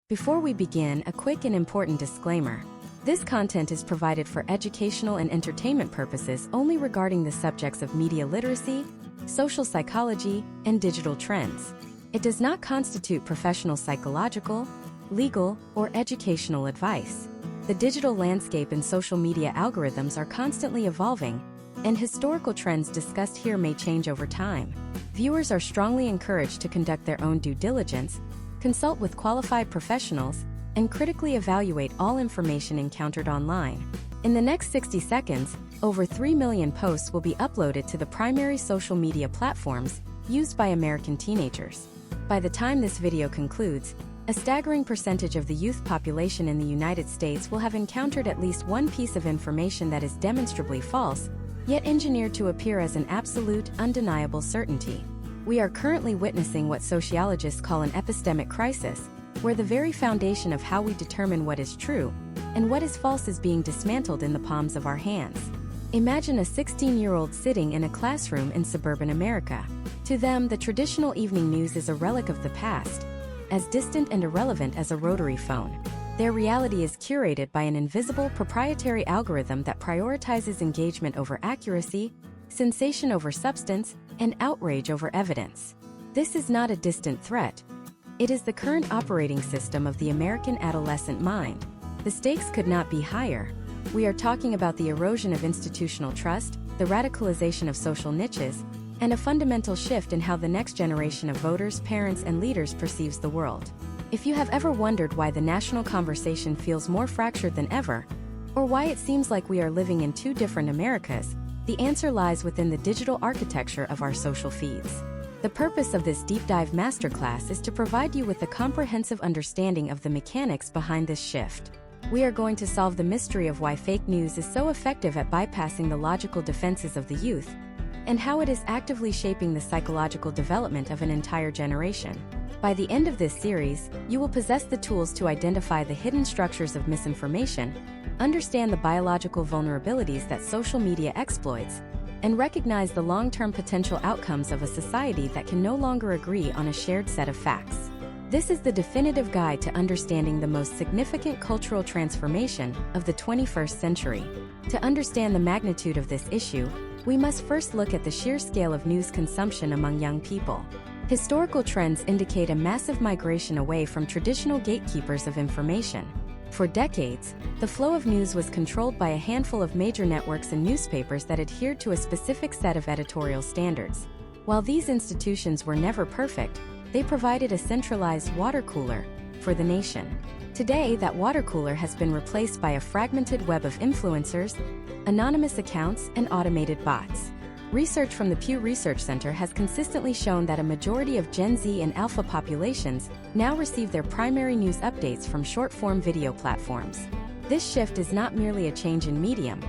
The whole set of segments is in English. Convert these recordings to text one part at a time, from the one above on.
Before we begin, a quick and important disclaimer. This content is provided for educational and entertainment purposes only regarding the subjects of media literacy, social psychology, and digital trends. It does not constitute professional psychological, legal, or educational advice. The digital landscape and social media algorithms are constantly evolving, and historical trends discussed here may change over time. Viewers are strongly encouraged to conduct their own due diligence, consult with qualified professionals, and critically evaluate all information encountered online. In the next 60 seconds, over 3 million posts will be uploaded to the primary social media platforms used by American teenagers. By the time this video concludes, a staggering percentage of the youth population in the United States will have encountered at least one piece of information that is demonstrably false, yet engineered to appear as an absolute, undeniable certainty. We are currently witnessing what sociologists call an epistemic crisis, where the very foundation of how we determine what is true and what is false is being dismantled in the palms of our hands. Imagine a 16-year-old sitting in a classroom in suburban America. To them, the traditional evening news is a relic of the past, as distant and irrelevant as a rotary phone. Their reality is curated by an invisible, proprietary algorithm that prioritizes engagement over accuracy, sensation over substance, and outrage over evidence. This is not a distant threat. It is the current operating system of the American adolescent mind. The stakes could not be higher. We are talking about the erosion of institutional trust, the radicalization of social niches, and a fundamental shift in how the next generation of voters, parents, and leaders perceives the world. If you have ever wondered why the national conversation feels more fractured than ever, or why it seems like we are living in two different Americas, the answer lies within the digital architecture of our social feeds. The purpose of this deep dive masterclass is to provide you with a comprehensive understanding of the mechanics behind this shift. We are going to solve the mystery of why fake news is so effective at bypassing the logical defenses of the youth, and how it is actively shaping the psychological development of an entire generation. By the end of this series, you will possess the tools to identify the hidden structures of misinformation, understand the biological vulnerabilities that social media exploits, and recognize the long-term potential outcomes of a society that can no longer agree on a shared set of facts. This is the definitive guide to understanding the most significant cultural transformation of the 21st century. To understand the magnitude of this issue, we must first look at the sheer scale of news consumption among young people. Historical trends indicate a massive migration away from traditional gatekeepers of information. For decades, the flow of news was controlled by a handful of major networks and newspapers that adhered to a specific set of editorial standards. While these institutions were never perfect, they provided a centralized water cooler for the nation. Today, that water cooler has been replaced by a fragmented web of influencers, anonymous accounts, and automated bots. Research from the Pew Research Center has consistently shown that a majority of Gen Z and Alpha populations now receive their primary news updates from short-form video platforms. This shift is not merely a change in medium,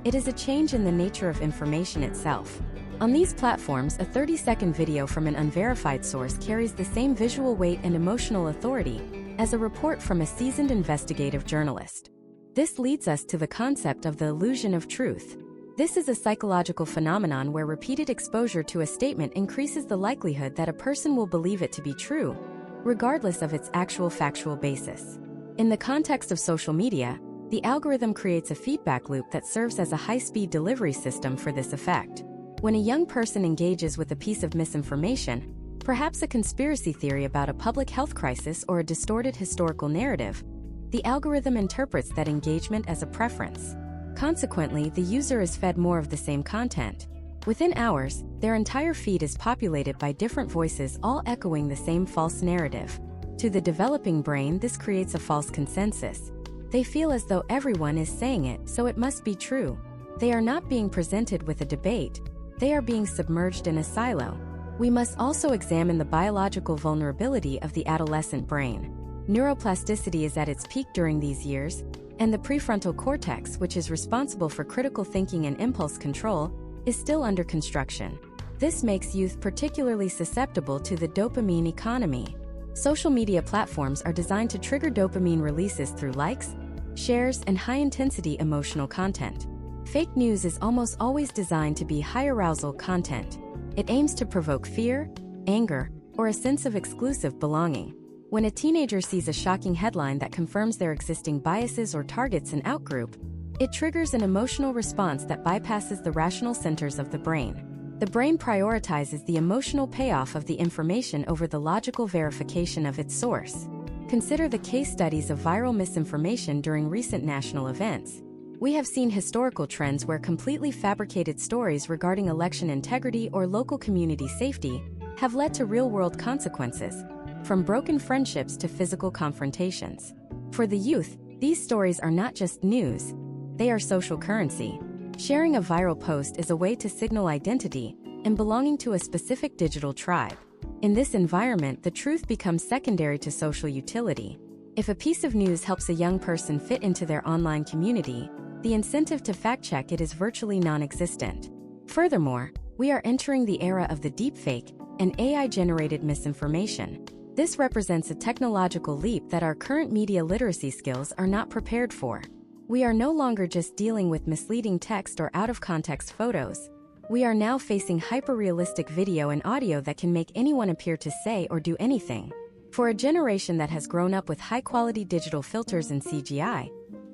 it is a change in the nature of information itself. On these platforms, a 30-second video from an unverified source carries the same visual weight and emotional authority as a report from a seasoned investigative journalist. This leads us to the concept of the illusion of truth. This is a psychological phenomenon where repeated exposure to a statement increases the likelihood that a person will believe it to be true, regardless of its actual factual basis. In the context of social media, the algorithm creates a feedback loop that serves as a high-speed delivery system for this effect. When a young person engages with a piece of misinformation, perhaps a conspiracy theory about a public health crisis or a distorted historical narrative, the algorithm interprets that engagement as a preference. Consequently, the user is fed more of the same content. Within hours, their entire feed is populated by different voices all echoing the same false narrative. To the developing brain, this creates a false consensus. They feel as though everyone is saying it, so it must be true. They are not being presented with a debate, they are being submerged in a silo. We must also examine the biological vulnerability of the adolescent brain. Neuroplasticity is at its peak during these years, and the prefrontal cortex, which is responsible for critical thinking and impulse control, is still under construction. This makes youth particularly susceptible to the dopamine economy. Social media platforms are designed to trigger dopamine releases through likes, shares, and high-intensity emotional content. Fake news is almost always designed to be high-arousal content. It aims to provoke fear, anger, or a sense of exclusive belonging. When a teenager sees a shocking headline that confirms their existing biases or targets an outgroup, it triggers an emotional response that bypasses the rational centers of the brain. The brain prioritizes the emotional payoff of the information over the logical verification of its source. Consider the case studies of viral misinformation during recent national events. We have seen historical trends where completely fabricated stories regarding election integrity or local community safety have led to real-world consequences, from broken friendships to physical confrontations. For the youth, these stories are not just news, they are social currency. Sharing a viral post is a way to signal identity and belonging to a specific digital tribe. In this environment, the truth becomes secondary to social utility. If a piece of news helps a young person fit into their online community, the incentive to fact-check it is virtually non-existent. Furthermore, we are entering the era of the deepfake and AI-generated misinformation. This represents a technological leap that our current media literacy skills are not prepared for. We are no longer just dealing with misleading text or out-of-context photos. We are now facing hyper-realistic video and audio that can make anyone appear to say or do anything. For a generation that has grown up with high-quality digital filters and CGI,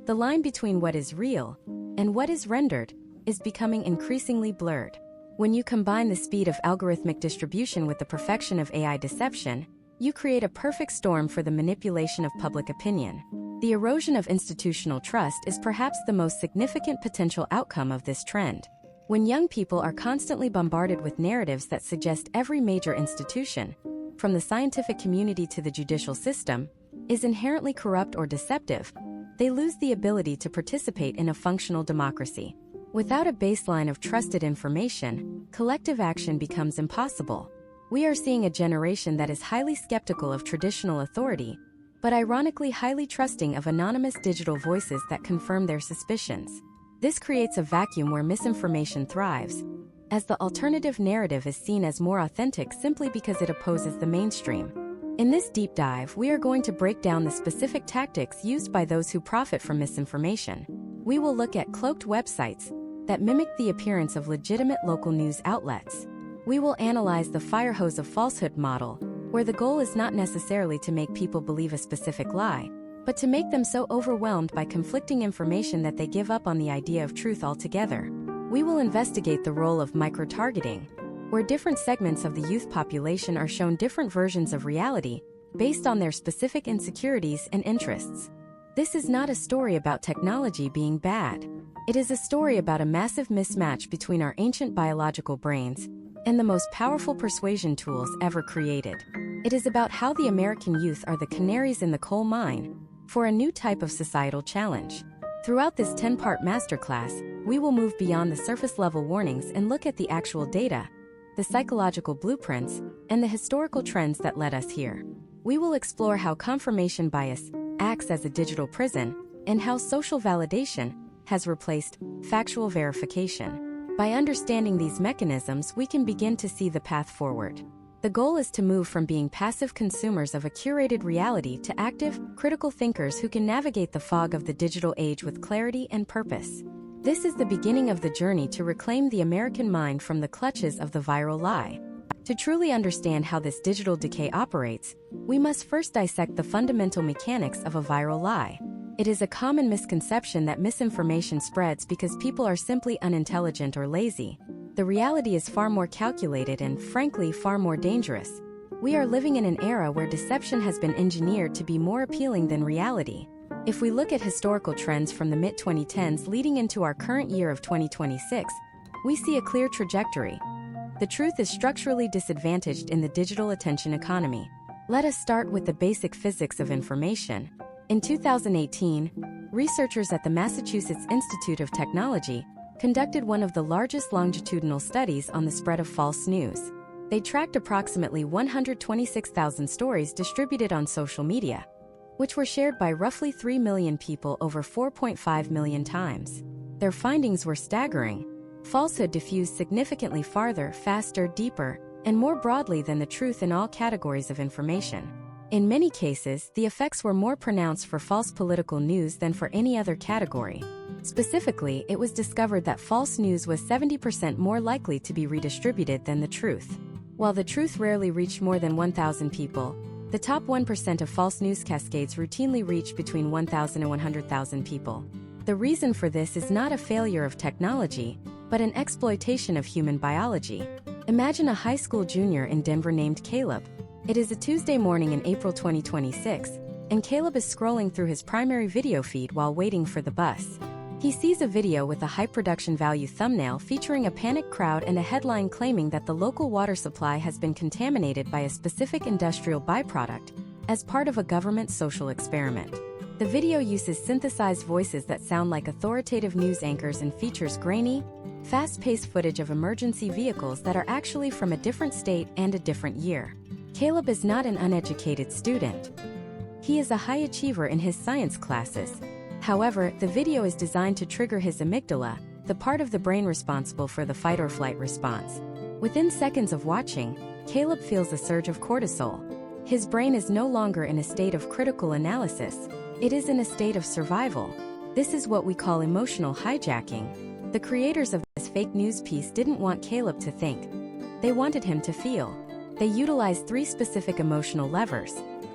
the line between what is real and what is rendered is becoming increasingly blurred. When you combine the speed of algorithmic distribution with the perfection of AI deception, you create a perfect storm for the manipulation of public opinion. The erosion of institutional trust is perhaps the most significant potential outcome of this trend. When young people are constantly bombarded with narratives that suggest every major institution, from the scientific community to the judicial system, is inherently corrupt or deceptive, they lose the ability to participate in a functional democracy. Without a baseline of trusted information, collective action becomes impossible. We are seeing a generation that is highly skeptical of traditional authority, but ironically highly trusting of anonymous digital voices that confirm their suspicions. This creates a vacuum where misinformation thrives, as the alternative narrative is seen as more authentic simply because it opposes the mainstream. In this deep dive, we are going to break down the specific tactics used by those who profit from misinformation. We will look at cloaked websites that mimic the appearance of legitimate local news outlets. We will analyze the fire hose of falsehood model, where the goal is not necessarily to make people believe a specific lie, but to make them so overwhelmed by conflicting information that they give up on the idea of truth altogether. We will investigate the role of micro-targeting, where different segments of the youth population are shown different versions of reality based on their specific insecurities and interests. This is not a story about technology being bad. It is a story about a massive mismatch between our ancient biological brains and the most powerful persuasion tools ever created. It is about how the American youth are the canaries in the coal mine for a new type of societal challenge. Throughout this 10-part masterclass, we will move beyond the surface-level warnings and look at the actual data, the psychological blueprints, and the historical trends that led us here. We will explore how confirmation bias acts as a digital prison and how social validation has replaced factual verification. By understanding these mechanisms, we can begin to see the path forward. The goal is to move from being passive consumers of a curated reality to active, critical thinkers who can navigate the fog of the digital age with clarity and purpose. This is the beginning of the journey to reclaim the American mind from the clutches of the viral lie. To truly understand how this digital decay operates, we must first dissect the fundamental mechanics of a viral lie. It is a common misconception that misinformation spreads because people are simply unintelligent or lazy. The reality is far more calculated and, frankly, far more dangerous. We are living in an era where deception has been engineered to be more appealing than reality. If we look at historical trends from the mid-2010s leading into our current year of 2026, we see a clear trajectory. The truth is structurally disadvantaged in the digital attention economy. Let us start with the basic physics of information. In 2018, researchers at the Massachusetts Institute of Technology conducted one of the largest longitudinal studies on the spread of false news. They tracked approximately 126,000 stories distributed on social media, which were shared by roughly 3 million people over 4.5 million times. Their findings were staggering. Falsehood diffused significantly farther, faster, deeper, and more broadly than the truth in all categories of information. In many cases, the effects were more pronounced for false political news than for any other category. Specifically, it was discovered that false news was 70% more likely to be redistributed than the truth. While the truth rarely reached more than 1,000 people, The top 1% of false news cascades routinely reach between 1,000 and 100,000 people. The reason for this is not a failure of technology, but an exploitation of human biology. Imagine a high school junior in Denver named Caleb. It is a Tuesday morning in April 2026, and Caleb is scrolling through his primary video feed while waiting for the bus. He sees a video with a high production value thumbnail featuring a panicked crowd and a headline claiming that the local water supply has been contaminated by a specific industrial byproduct as part of a government social experiment. The video uses synthesized voices that sound like authoritative news anchors and features grainy, fast-paced footage of emergency vehicles that are actually from a different state and a different year. Caleb is not an uneducated student. He is a high achiever in his science classes. However, the video is designed to trigger his amygdala, the part of the brain responsible for the fight-or-flight response. Within seconds of watching, Caleb feels a surge of cortisol. His brain is no longer in a state of critical analysis, it is in a state of survival. This is what we call emotional hijacking. The creators of this fake news piece didn't want Caleb to think. They wanted him to feel. They utilized 3 specific emotional levers: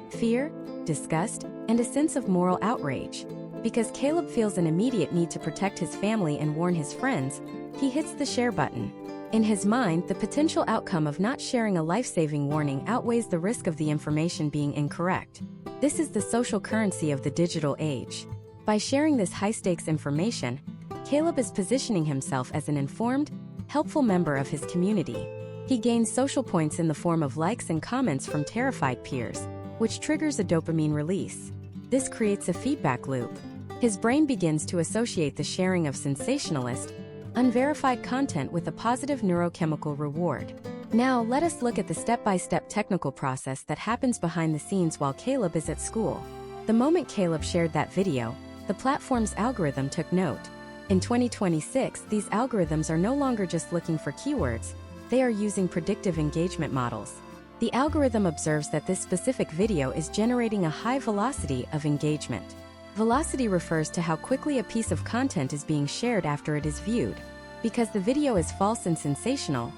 fear, disgust, and a sense of moral outrage. Because Caleb feels an immediate need to protect his family and warn his friends, he hits the share button. In his mind, the potential outcome of not sharing a life-saving warning outweighs the risk of the information being incorrect. This is the social currency of the digital age. By sharing this high-stakes information, Caleb is positioning himself as an informed, helpful member of his community. He gains social points in the form of likes and comments from terrified peers, which triggers a dopamine release. This creates a feedback loop. His brain begins to associate the sharing of sensationalist, unverified content with a positive neurochemical reward. Now, let us look at the step-by-step technical process that happens behind the scenes while Caleb is at school. The moment Caleb shared that video, the platform's algorithm took note. In 2026, these algorithms are no longer just looking for keywords, they are using predictive engagement models. The algorithm observes that this specific video is generating a high velocity of engagement. Velocity refers to how quickly a piece of content is being shared after it is viewed. Because the video is false and sensational,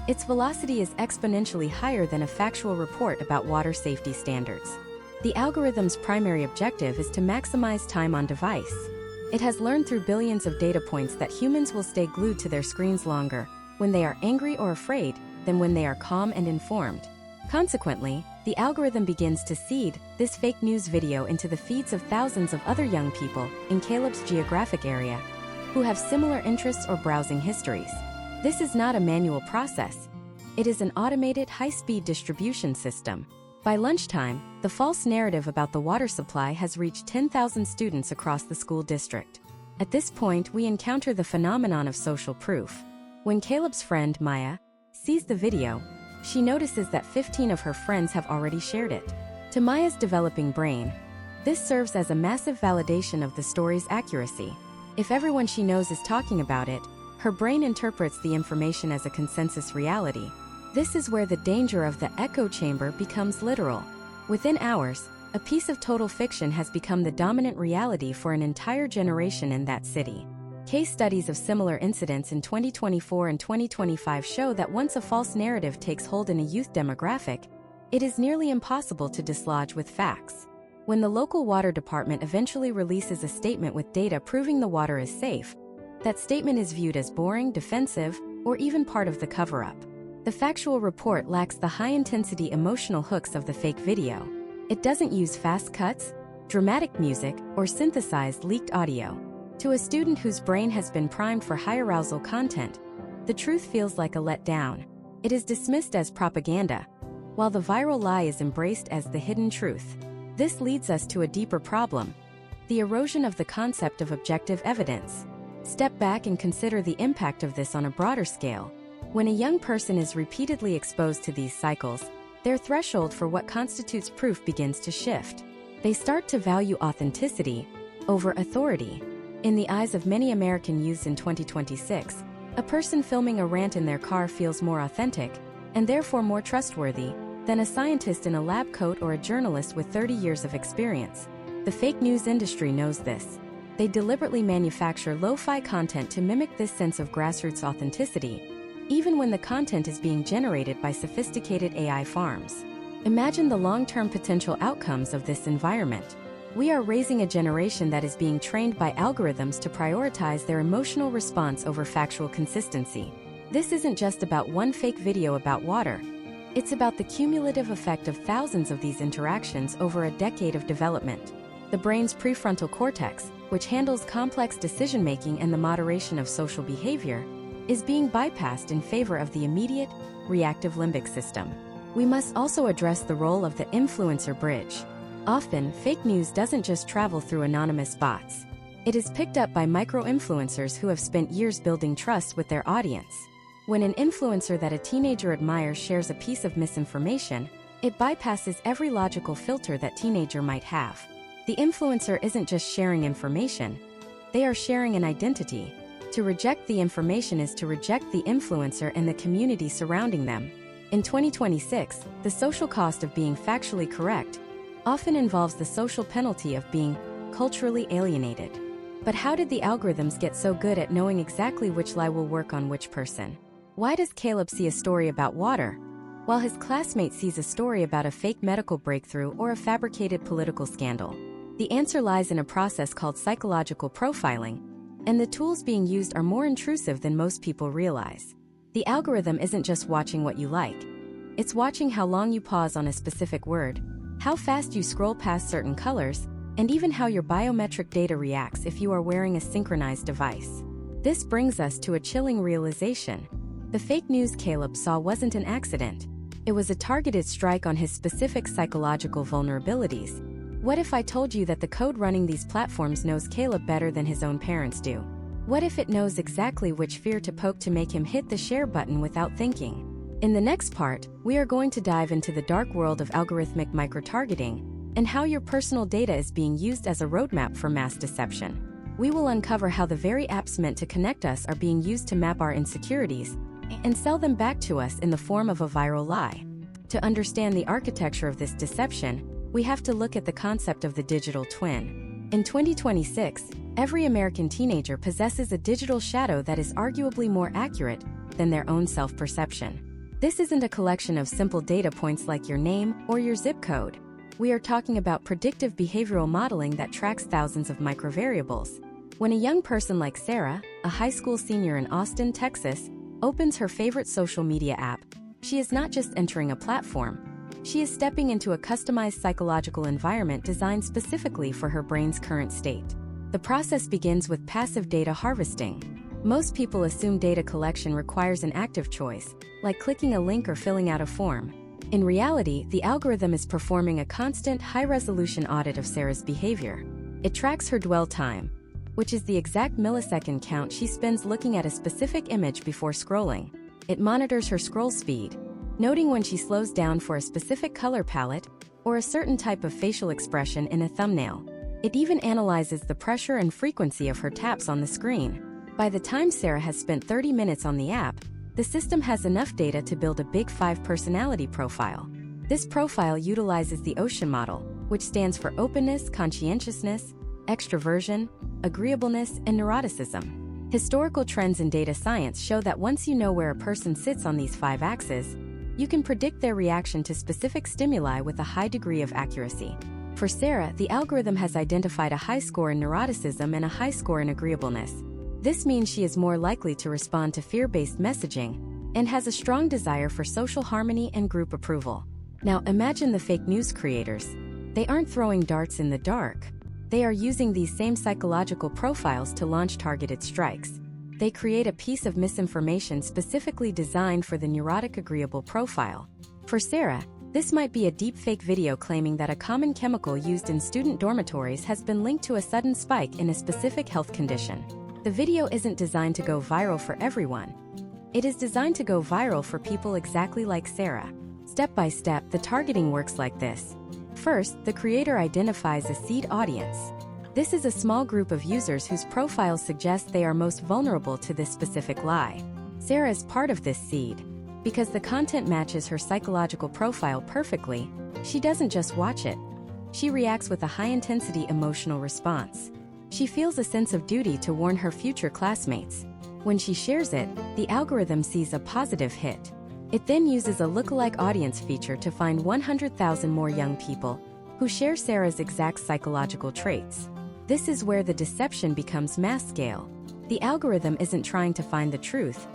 its velocity is exponentially higher than a factual report about water safety standards. The algorithm's primary objective is to maximize time on device. It has learned through billions of data points that humans will stay glued to their screens longer when they are angry or afraid than when they are calm and informed. Consequently, the algorithm begins to seed this fake news video into the feeds of thousands of other young people in Caleb's geographic area who have similar interests or browsing histories. This is not a manual process. It is an automated high-speed distribution system. By lunchtime, the false narrative about the water supply has reached 10,000 students across the school district. At this point, we encounter the phenomenon of social proof. When Caleb's friend, Maya, sees the video, she notices that 15 of her friends have already shared it. To Maya's developing brain, this serves as a massive validation of the story's accuracy. If everyone she knows is talking about it, her brain interprets the information as a consensus reality. This is where the danger of the echo chamber becomes literal. Within hours, a piece of total fiction has become the dominant reality for an entire generation in that city. Case studies of similar incidents in 2024 and 2025 show that once a false narrative takes hold in a youth demographic, it is nearly impossible to dislodge with facts. When the local water department eventually releases a statement with data proving the water is safe, that statement is viewed as boring, defensive, or even part of the cover-up. The factual report lacks the high-intensity emotional hooks of the fake video. It doesn't use fast cuts, dramatic music, or synthesized leaked audio. To a student whose brain has been primed for high-arousal content, the truth feels like a letdown. It is dismissed as propaganda, while the viral lie is embraced as the hidden truth. This leads us to a deeper problem: the erosion of the concept of objective evidence. Step back and consider the impact of this on a broader scale. When a young person is repeatedly exposed to these cycles, their threshold for what constitutes proof begins to shift. They start to value authenticity over authority. In the eyes of many American youths in 2026, a person filming a rant in their car feels more authentic, and therefore more trustworthy, than a scientist in a lab coat or a journalist with 30 years of experience. The fake news industry knows this. They deliberately manufacture lo-fi content to mimic this sense of grassroots authenticity, even when the content is being generated by sophisticated AI farms. Imagine the long-term potential outcomes of this environment. We are raising a generation that is being trained by algorithms to prioritize their emotional response over factual consistency. This isn't just about one fake video about water. It's about the cumulative effect of thousands of these interactions over a decade of development. The brain's prefrontal cortex, which handles complex decision-making and the moderation of social behavior, is being bypassed in favor of the immediate, reactive limbic system. We must also address the role of the influencer bridge. Often, fake news doesn't just travel through anonymous bots. It is picked up by micro-influencers who have spent years building trust with their audience. When an influencer that a teenager admires shares a piece of misinformation, it bypasses every logical filter that teenager might have. The influencer isn't just sharing information, they are sharing an identity. To reject the information is to reject the influencer and the community surrounding them. In 2026, the social cost of being factually correct often involves the social penalty of being culturally alienated. But how did the algorithms get so good at knowing exactly which lie will work on which person? Why does Caleb see a story about water, while his classmate sees a story about a fake medical breakthrough or a fabricated political scandal? The answer lies in a process called psychological profiling, and the tools being used are more intrusive than most people realize. The algorithm isn't just watching what you like. It's watching how long you pause on a specific word, how fast you scroll past certain colors, and even how your biometric data reacts if you are wearing a synchronized device. This brings us to a chilling realization. The fake news Caleb saw wasn't an accident. It was a targeted strike on his specific psychological vulnerabilities. What if I told you that the code running these platforms knows Caleb better than his own parents do? What if it knows exactly which fear to poke to make him hit the share button without thinking? In the next part, we are going to dive into the dark world of algorithmic microtargeting and how your personal data is being used as a roadmap for mass deception. We will uncover how the very apps meant to connect us are being used to map our insecurities and sell them back to us in the form of a viral lie. To understand the architecture of this deception, we have to look at the concept of the digital twin. In 2026, every American teenager possesses a digital shadow that is arguably more accurate than their own self-perception. This isn't a collection of simple data points like your name or your zip code. We are talking about predictive behavioral modeling that tracks thousands of microvariables. When a young person like Sarah, a high school senior in Austin, Texas, opens her favorite social media app, she is not just entering a platform. She is stepping into a customized psychological environment designed specifically for her brain's current state. The process begins with passive data harvesting. Most people assume data collection requires an active choice, like clicking a link or filling out a form. In reality, the algorithm is performing a constant, high-resolution audit of Sarah's behavior. It tracks her dwell time, which is the exact millisecond count she spends looking at a specific image before scrolling. It monitors her scroll speed, noting when she slows down for a specific color palette or a certain type of facial expression in a thumbnail. It even analyzes the pressure and frequency of her taps on the screen. By the time Sarah has spent 30 minutes on the app, the system has enough data to build a Big 5 personality profile. This profile utilizes the Ocean model, which stands for openness, conscientiousness, extroversion, agreeableness, and neuroticism. Historical trends in data science show that once you know where a person sits on these 5 axes, you can predict their reaction to specific stimuli with a high degree of accuracy. For Sarah, the algorithm has identified a high score in neuroticism and a high score in agreeableness. This means she is more likely to respond to fear-based messaging and has a strong desire for social harmony and group approval. Now imagine the fake news creators. They aren't throwing darts in the dark. They are using these same psychological profiles to launch targeted strikes. They create a piece of misinformation specifically designed for the neurotic agreeable profile. For Sarah, this might be a deepfake video claiming that a common chemical used in student dormitories has been linked to a sudden spike in a specific health condition. The video isn't designed to go viral for everyone. It is designed to go viral for people exactly like Sarah. Step by step, the targeting works like this. First, the creator identifies a seed audience. This is a small group of users whose profiles suggest they are most vulnerable to this specific lie. Sarah is part of this seed. Because the content matches her psychological profile perfectly, she doesn't just watch it. She reacts with a high-intensity emotional response. She feels a sense of duty to warn her future classmates. When she shares it, the algorithm sees a positive hit. It then uses a lookalike audience feature to find 100,000 more young people who share Sarah's exact psychological traits. This is where the deception becomes mass scale. The algorithm isn't trying to find the truth.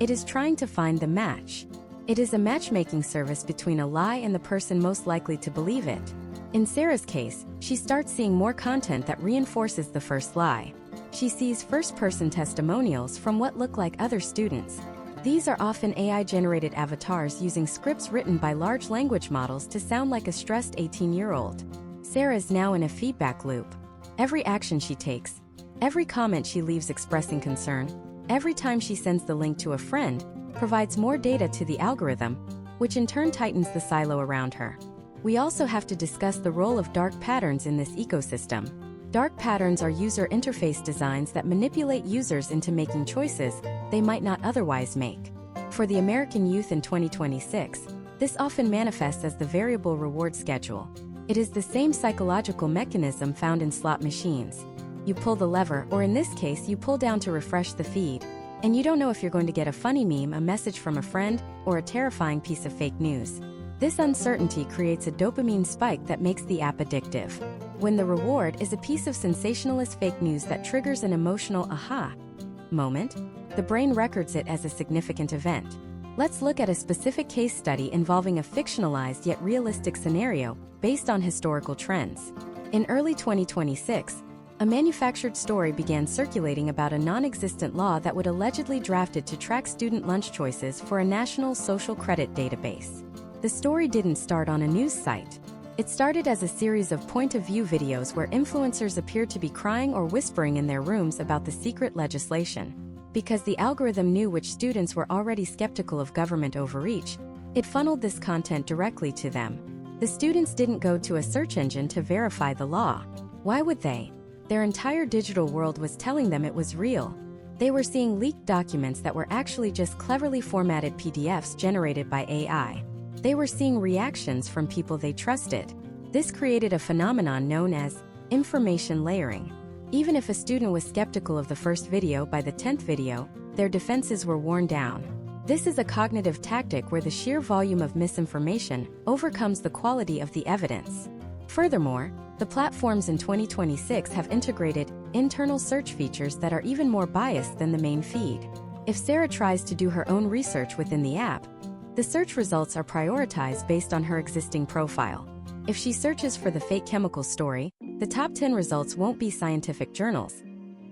It is trying to find the match. It is a matchmaking service between a lie and the person most likely to believe it. In Sarah's case, she starts seeing more content that reinforces the first lie. She sees first-person testimonials from what look like other students. These are often AI-generated avatars using scripts written by large language models to sound like a stressed 18-year-old. Sarah is now in a feedback loop. Every action she takes, every comment she leaves expressing concern, every time she sends the link to a friend, provides more data to the algorithm, which in turn tightens the silo around her. We also have to discuss the role of dark patterns in this ecosystem. Dark patterns are user interface designs that manipulate users into making choices they might not otherwise make. For the American youth in 2026, this often manifests as the variable reward schedule. It is the same psychological mechanism found in slot machines. You pull the lever, or in this case, you pull down to refresh the feed, and you don't know if you're going to get a funny meme, a message from a friend, or a terrifying piece of fake news. This uncertainty creates a dopamine spike that makes the app addictive. When the reward is a piece of sensationalist fake news that triggers an emotional aha moment, the brain records it as a significant event. Let's look at a specific case study involving a fictionalized yet realistic scenario based on historical trends. In early 2026, a manufactured story began circulating about a non-existent law that would allegedly drafted to track student lunch choices for a national social credit database. The story didn't start on a news site. It started as a series of point-of-view videos where influencers appeared to be crying or whispering in their rooms about the secret legislation. Because the algorithm knew which students were already skeptical of government overreach, it funneled this content directly to them. The students didn't go to a search engine to verify the law. Why would they? Their entire digital world was telling them it was real. They were seeing leaked documents that were actually just cleverly formatted PDFs generated by AI. They were seeing reactions from people they trusted. This created a phenomenon known as information layering. Even if a student was skeptical of the first video, by the 10th video, their defenses were worn down. This is a cognitive tactic where the sheer volume of misinformation overcomes the quality of the evidence. Furthermore, the platforms in 2026 have integrated internal search features that are even more biased than the main feed. If Sarah tries to do her own research within the app, the search results are prioritized based on her existing profile. If she searches for the fake chemical story, the top 10 results won't be scientific journals.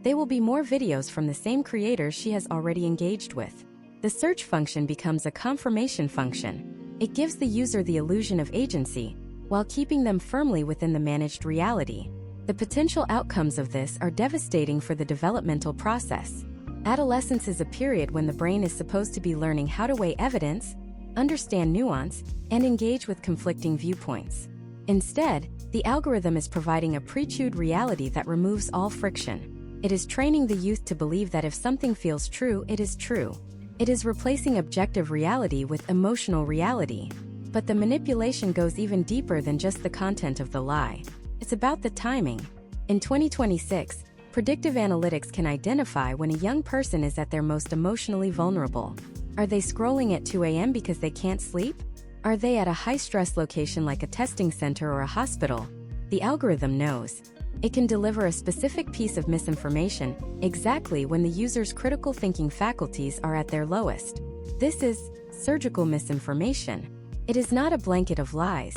They will be more videos from the same creators she has already engaged with. The search function becomes a confirmation function. It gives the user the illusion of agency, while keeping them firmly within the managed reality. The potential outcomes of this are devastating for the developmental process. Adolescence is a period when the brain is supposed to be learning how to weigh evidence, understand nuance, and engage with conflicting viewpoints. Instead, the algorithm is providing a pre-chewed reality that removes all friction. It is training the youth to believe that if something feels true, it is true. It is replacing objective reality with emotional reality. But the manipulation goes even deeper than just the content of the lie. It's about the timing. In 2026, predictive analytics can identify when a young person is at their most emotionally vulnerable. Are they scrolling at 2 a.m. because they can't sleep? Are they at a high-stress location like a testing center or a hospital? The algorithm knows. It can deliver a specific piece of misinformation exactly when the user's critical thinking faculties are at their lowest. This is surgical misinformation. It is not a blanket of lies.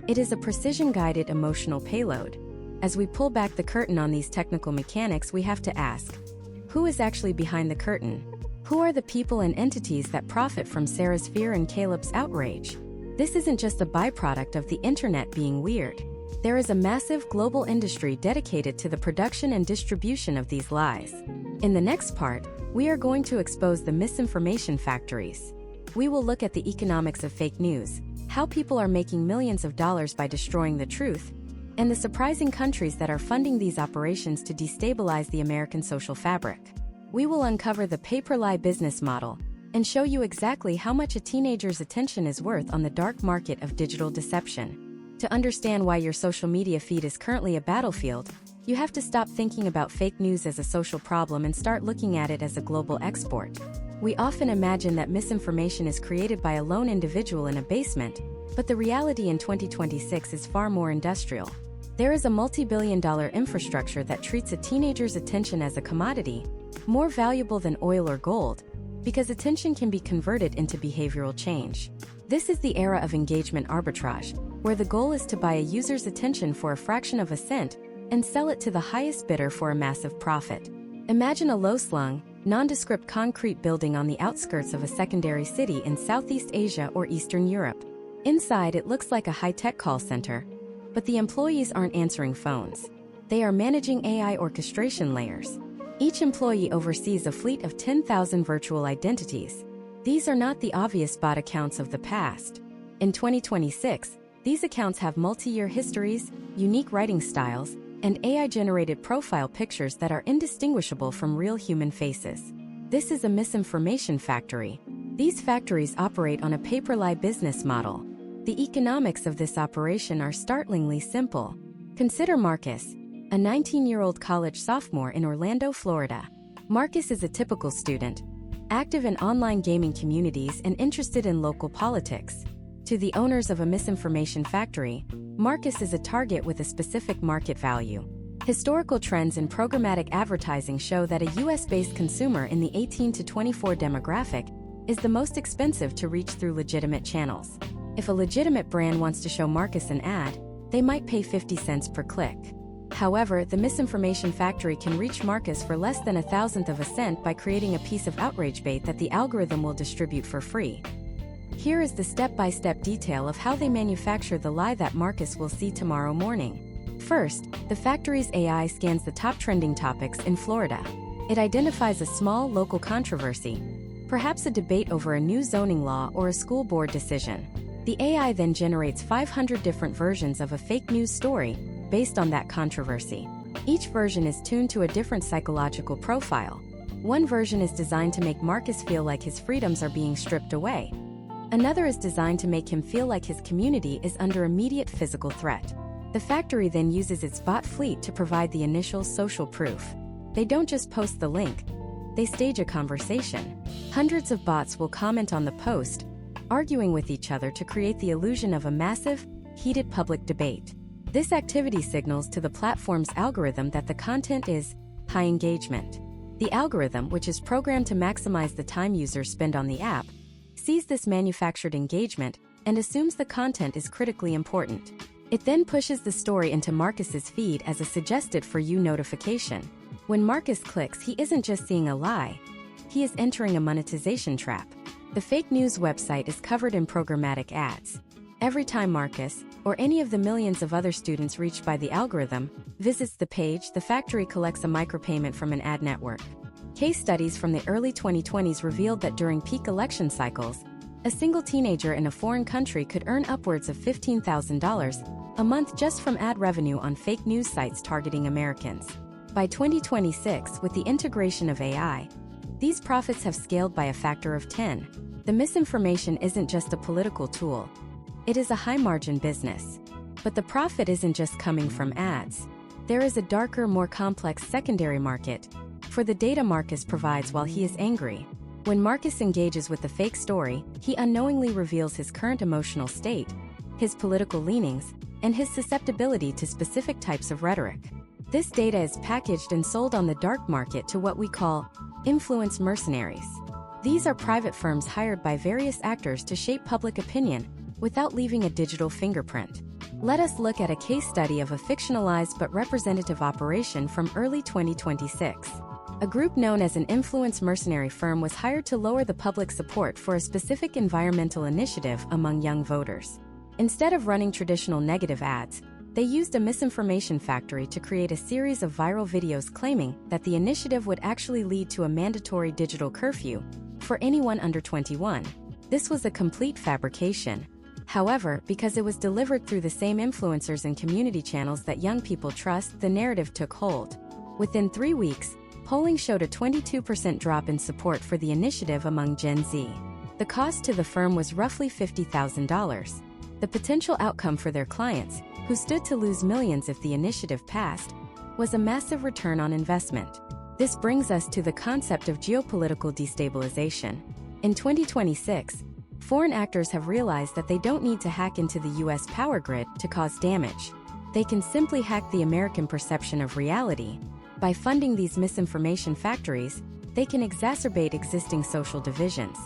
It is a precision-guided emotional payload. As we pull back the curtain on these technical mechanics, we have to ask, who is actually behind the curtain? Who are the people and entities that profit from Sarah's fear and Caleb's outrage? This isn't just a byproduct of the internet being weird. There is a massive global industry dedicated to the production and distribution of these lies. In the next part, we are going to expose the misinformation factories. We will look at the economics of fake news, how people are making millions of dollars by destroying the truth, and the surprising countries that are funding these operations to destabilize the American social fabric. We will uncover the pay-per-lie business model and show you exactly how much a teenager's attention is worth on the dark market of digital deception. To understand why your social media feed is currently a battlefield, you have to stop thinking about fake news as a social problem and start looking at it as a global export. We often imagine that misinformation is created by a lone individual in a basement, but the reality in 2026 is far more industrial. There is a multi-billion-dollar infrastructure that treats a teenager's attention as a commodity, more valuable than oil or gold, because attention can be converted into behavioral change. This is the era of engagement arbitrage, where the goal is to buy a user's attention for a fraction of a cent and sell it to the highest bidder for a massive profit. Imagine a low-slung, nondescript concrete building on the outskirts of a secondary city in Southeast Asia or Eastern Europe. Inside, it looks like a high-tech call center, but the employees aren't answering phones. They are managing AI orchestration layers. Each employee oversees a fleet of 10,000 virtual identities. These are not the obvious bot accounts of the past. In 2026, these accounts have multi-year histories, unique writing styles, and AI-generated profile pictures that are indistinguishable from real human faces. This is a misinformation factory. These factories operate on a pay-per-lie business model. The economics of this operation are startlingly simple. Consider Marcus, a 19-year-old college sophomore in Orlando, Florida. Marcus is a typical student, active in online gaming communities and interested in local politics. To the owners of a misinformation factory, Marcus is a target with a specific market value. Historical trends in programmatic advertising show that a US-based consumer in the 18 to 24 demographic is the most expensive to reach through legitimate channels. If a legitimate brand wants to show Marcus an ad, they might pay 50 cents per click. However, the misinformation factory can reach Marcus for less than a thousandth of a cent by creating a piece of outrage bait that the algorithm will distribute for free. Here is the step-by-step detail of how they manufacture the lie that Marcus will see tomorrow morning. First, the factory's AI scans the top trending topics in Florida. It identifies a small local controversy, perhaps a debate over a new zoning law or a school board decision. The AI then generates 500 different versions of a fake news story based on that controversy. Each version is tuned to a different psychological profile. One version is designed to make Marcus feel like his freedoms are being stripped away. Another is designed to make him feel like his community is under immediate physical threat. The factory then uses its bot fleet to provide the initial social proof. They don't just post the link, they stage a conversation. Hundreds of bots will comment on the post, arguing with each other to create the illusion of a massive, heated public debate. This activity signals to the platform's algorithm that the content is high engagement. The algorithm, which is programmed to maximize the time users spend on the app, sees this manufactured engagement and assumes the content is critically important. It then pushes the story into Marcus's feed as a suggested for you notification. When Marcus clicks, he isn't just seeing a lie, he is entering a monetization trap. The fake news website is covered in programmatic ads. Every time Marcus, or any of the millions of other students reached by the algorithm, visits the page, the factory collects a micropayment from an ad network. Case studies from the early 2020s revealed that during peak election cycles, a single teenager in a foreign country could earn upwards of $15,000 a month just from ad revenue on fake news sites targeting Americans. By 2026, with the integration of AI, these profits have scaled by a factor of 10. The misinformation isn't just a political tool, it is a high-margin business. But the profit isn't just coming from ads. There is a darker, more complex secondary market for the data Marcus provides while he is angry. When Marcus engages with the fake story, he unknowingly reveals his current emotional state, his political leanings, and his susceptibility to specific types of rhetoric. This data is packaged and sold on the dark market to what we call influence mercenaries. These are private firms hired by various actors to shape public opinion without leaving a digital fingerprint. Let us look at a case study of a fictionalized but representative operation from early 2026. A group known as an influence mercenary firm was hired to lower the public support for a specific environmental initiative among young voters. Instead of running traditional negative ads, they used a misinformation factory to create a series of viral videos claiming that the initiative would actually lead to a mandatory digital curfew for anyone under 21. This was a complete fabrication. However, because it was delivered through the same influencers and community channels that young people trust, the narrative took hold. Within 3 weeks, polling showed a 22% drop in support for the initiative among Gen Z. The cost to the firm was roughly $50,000. The potential outcome for their clients, who stood to lose millions if the initiative passed, was a massive return on investment. This brings us to the concept of geopolitical destabilization. In 2026, foreign actors have realized that they don't need to hack into the US power grid to cause damage. They can simply hack the American perception of reality. By funding these misinformation factories, they can exacerbate existing social divisions.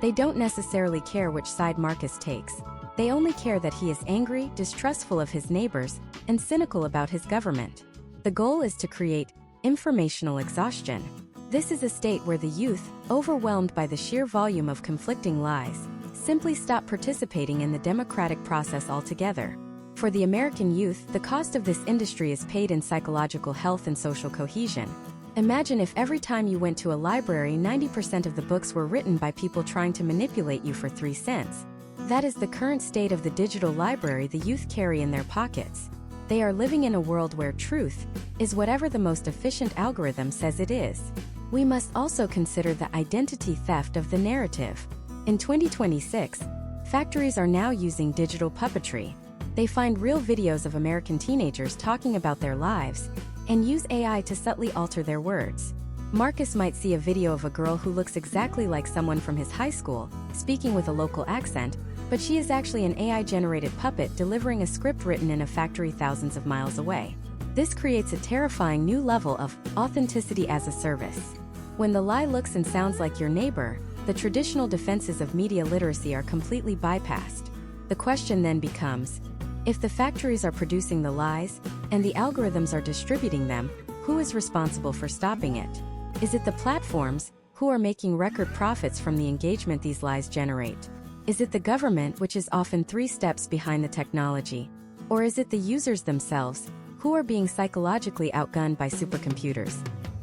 They don't necessarily care which side Marcus takes. They only care that he is angry, distrustful of his neighbors, and cynical about his government. The goal is to create informational exhaustion. This is a state where the youth, overwhelmed by the sheer volume of conflicting lies, simply stop participating in the democratic process altogether. For the American youth, the cost of this industry is paid in psychological health and social cohesion. Imagine if every time you went to a library 90% of the books were written by people trying to manipulate you for 3 cents. That is the current state of the digital library the youth carry in their pockets. They are living in a world where truth is whatever the most efficient algorithm says it is. We must also consider the identity theft of the narrative. In 2026, factories are now using digital puppetry. They find real videos of American teenagers talking about their lives and use AI to subtly alter their words. Marcus might see a video of a girl who looks exactly like someone from his high school, speaking with a local accent, but she is actually an AI-generated puppet delivering a script written in a factory thousands of miles away. This creates a terrifying new level of authenticity as a service. When the lie looks and sounds like your neighbor, the traditional defenses of media literacy are completely bypassed. The question then becomes, if the factories are producing the lies, and the algorithms are distributing them, who is responsible for stopping it? Is it the platforms, who are making record profits from the engagement these lies generate? Is it the government, which is often 3 steps behind the technology? Or is it the users themselves, who are being psychologically outgunned by supercomputers?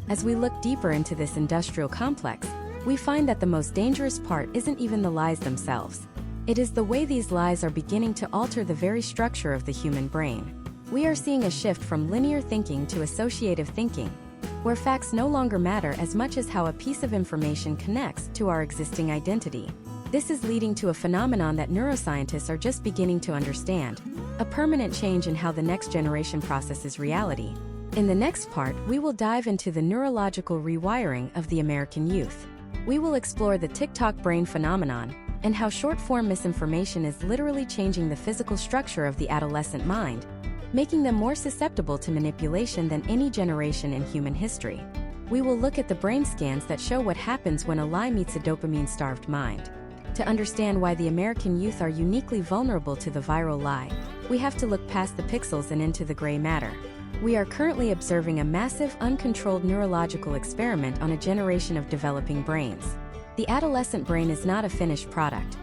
As we look deeper into this industrial complex, we find that the most dangerous part isn't even the lies themselves. It is the way these lies are beginning to alter the very structure of the human brain. We are seeing a shift from linear thinking to associative thinking, where facts no longer matter as much as how a piece of information connects to our existing identity. This is leading to a phenomenon that neuroscientists are just beginning to understand, a permanent change in how the next generation processes reality. In the next part, we will dive into the neurological rewiring of the American youth. We will explore the TikTok brain phenomenon, and how short-form misinformation is literally changing the physical structure of the adolescent mind, making them more susceptible to manipulation than any generation in human history. We will look at the brain scans that show what happens when a lie meets a dopamine-starved mind. To understand why the American youth are uniquely vulnerable to the viral lie, we have to look past the pixels and into the gray matter. We are currently observing a massive, uncontrolled neurological experiment on a generation of developing brains. The adolescent brain is not a finished product.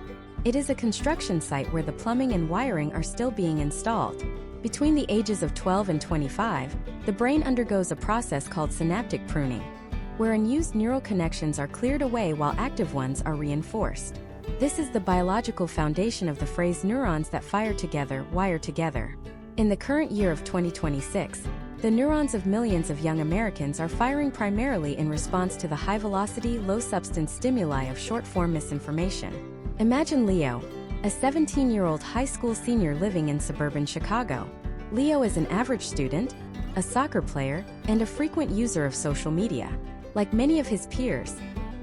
It is a construction site where the plumbing and wiring are still being installed. Between the ages of 12 and 25, the brain undergoes a process called synaptic pruning, where unused neural connections are cleared away while active ones are reinforced. This is the biological foundation of the phrase neurons that fire together, wire together. In the current year of 2026, the neurons of millions of young Americans are firing primarily in response to the high-velocity, low-substance stimuli of short-form misinformation. Imagine Leo, a 17-year-old high school senior living in suburban Chicago. Leo is an average student, a soccer player, and a frequent user of social media. Like many of his peers,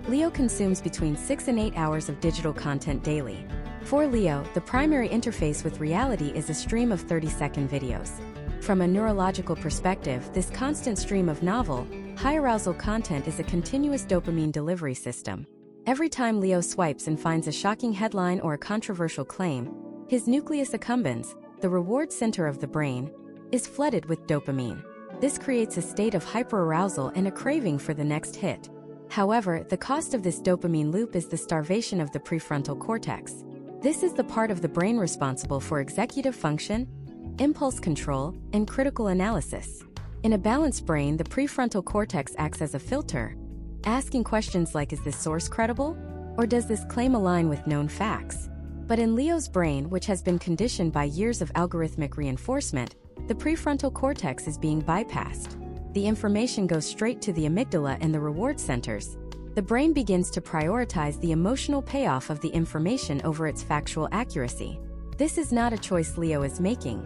Leo consumes between 6 and 8 hours of digital content daily. For Leo, the primary interface with reality is a stream of 30-second videos. From a neurological perspective, this constant stream of novel, high-arousal content is a continuous dopamine delivery system. Every time Leo swipes and finds a shocking headline or a controversial claim, his nucleus accumbens, the reward center of the brain, is flooded with dopamine. This creates a state of hyperarousal and a craving for the next hit. However, the cost of this dopamine loop is the starvation of the prefrontal cortex. This is the part of the brain responsible for executive function, impulse control, and critical analysis. In a balanced brain, the prefrontal cortex acts as a filter, asking questions like, is this source credible? Or does this claim align with known facts? But in Leo's brain, which has been conditioned by years of algorithmic reinforcement, the prefrontal cortex is being bypassed. The information goes straight to the amygdala and the reward centers. The brain begins to prioritize the emotional payoff of the information over its factual accuracy. This is not a choice Leo is making.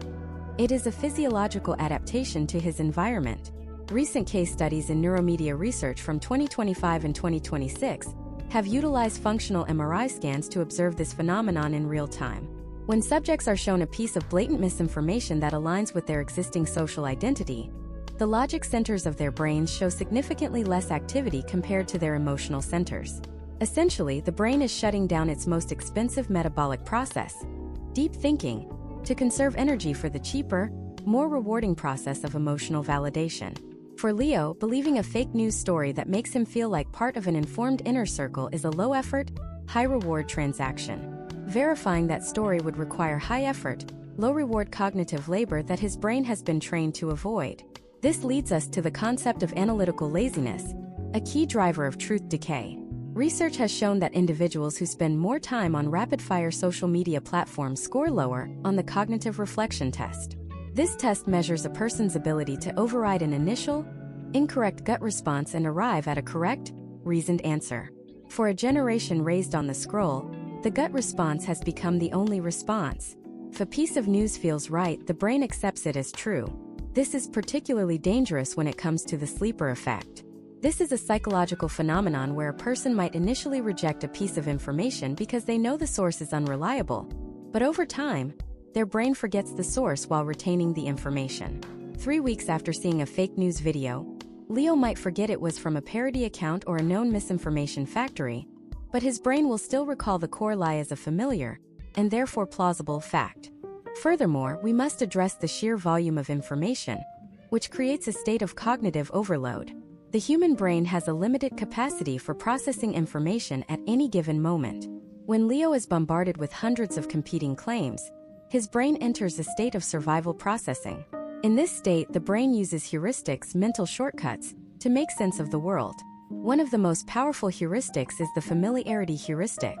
It is a physiological adaptation to his environment. Recent case studies in neuromedia research from 2025 and 2026 have utilized functional MRI scans to observe this phenomenon in real time. When subjects are shown a piece of blatant misinformation that aligns with their existing social identity, the logic centers of their brains show significantly less activity compared to their emotional centers. Essentially, the brain is shutting down its most expensive metabolic process, deep thinking, to conserve energy for the cheaper, more rewarding process of emotional validation. For Leo, believing a fake news story that makes him feel like part of an informed inner circle is a low-effort, high-reward transaction. Verifying that story would require high-effort, low-reward cognitive labor that his brain has been trained to avoid. This leads us to the concept of analytical laziness, a key driver of truth decay. Research has shown that individuals who spend more time on rapid-fire social media platforms score lower on the cognitive reflection test. This test measures a person's ability to override an initial, incorrect gut response and arrive at a correct, reasoned answer. For a generation raised on the scroll, the gut response has become the only response. If a piece of news feels right, the brain accepts it as true. This is particularly dangerous when it comes to the sleeper effect. This is a psychological phenomenon where a person might initially reject a piece of information because they know the source is unreliable, but over time, their brain forgets the source while retaining the information. 3 weeks after seeing a fake news video, Leo might forget it was from a parody account or a known misinformation factory, but his brain will still recall the core lie as a familiar, and therefore plausible, fact. Furthermore, we must address the sheer volume of information, which creates a state of cognitive overload. The human brain has a limited capacity for processing information at any given moment. When Leo is bombarded with hundreds of competing claims, his brain enters a state of survival processing. In this state, the brain uses heuristics, mental shortcuts, to make sense of the world. One of the most powerful heuristics is the familiarity heuristic.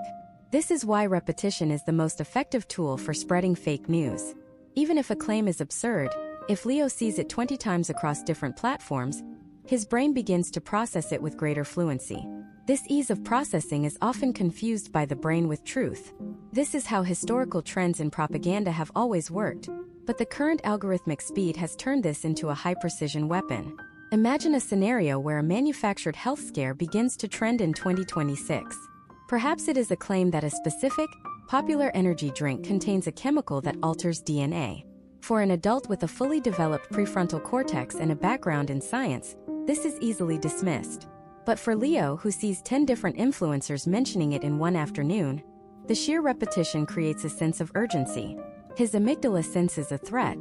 This is why repetition is the most effective tool for spreading fake news. Even if a claim is absurd, if Leo sees it 20 times across different platforms, his brain begins to process it with greater fluency. This ease of processing is often confused by the brain with truth. This is how historical trends in propaganda have always worked, but the current algorithmic speed has turned this into a high-precision weapon. Imagine a scenario where a manufactured health scare begins to trend in 2026. Perhaps it is a claim that a specific, popular energy drink contains a chemical that alters DNA. For an adult with a fully developed prefrontal cortex and a background in science, this is easily dismissed. But for Leo, who sees 10 different influencers mentioning it in one afternoon, the sheer repetition creates a sense of urgency. His amygdala senses a threat.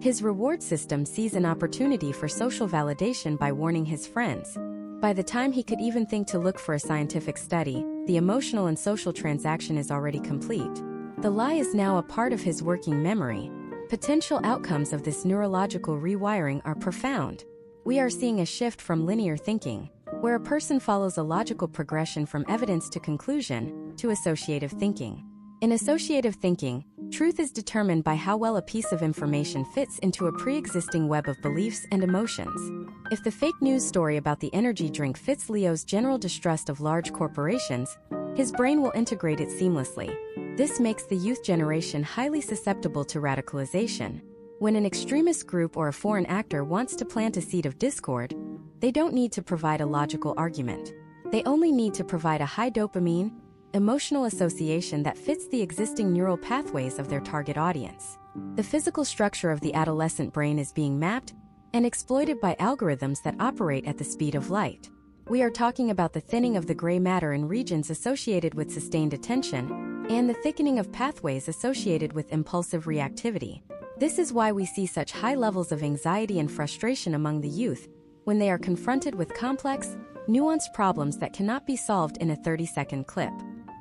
His reward system sees an opportunity for social validation by warning his friends. By the time he could even think to look for a scientific study, the emotional and social transaction is already complete. The lie is now a part of his working memory. Potential outcomes of this neurological rewiring are profound. We are seeing a shift from linear thinking, where a person follows a logical progression from evidence to conclusion, to associative thinking. In associative thinking, truth is determined by how well a piece of information fits into a pre-existing web of beliefs and emotions. If the fake news story about the energy drink fits Leo's general distrust of large corporations, his brain will integrate it seamlessly. This makes the youth generation highly susceptible to radicalization. When an extremist group or a foreign actor wants to plant a seed of discord, they don't need to provide a logical argument. They only need to provide a high dopamine, emotional association that fits the existing neural pathways of their target audience. The physical structure of the adolescent brain is being mapped and exploited by algorithms that operate at the speed of light. We are talking about the thinning of the gray matter in regions associated with sustained attention and the thickening of pathways associated with impulsive reactivity. This is why we see such high levels of anxiety and frustration among the youth when they are confronted with complex, nuanced problems that cannot be solved in a 30-second clip.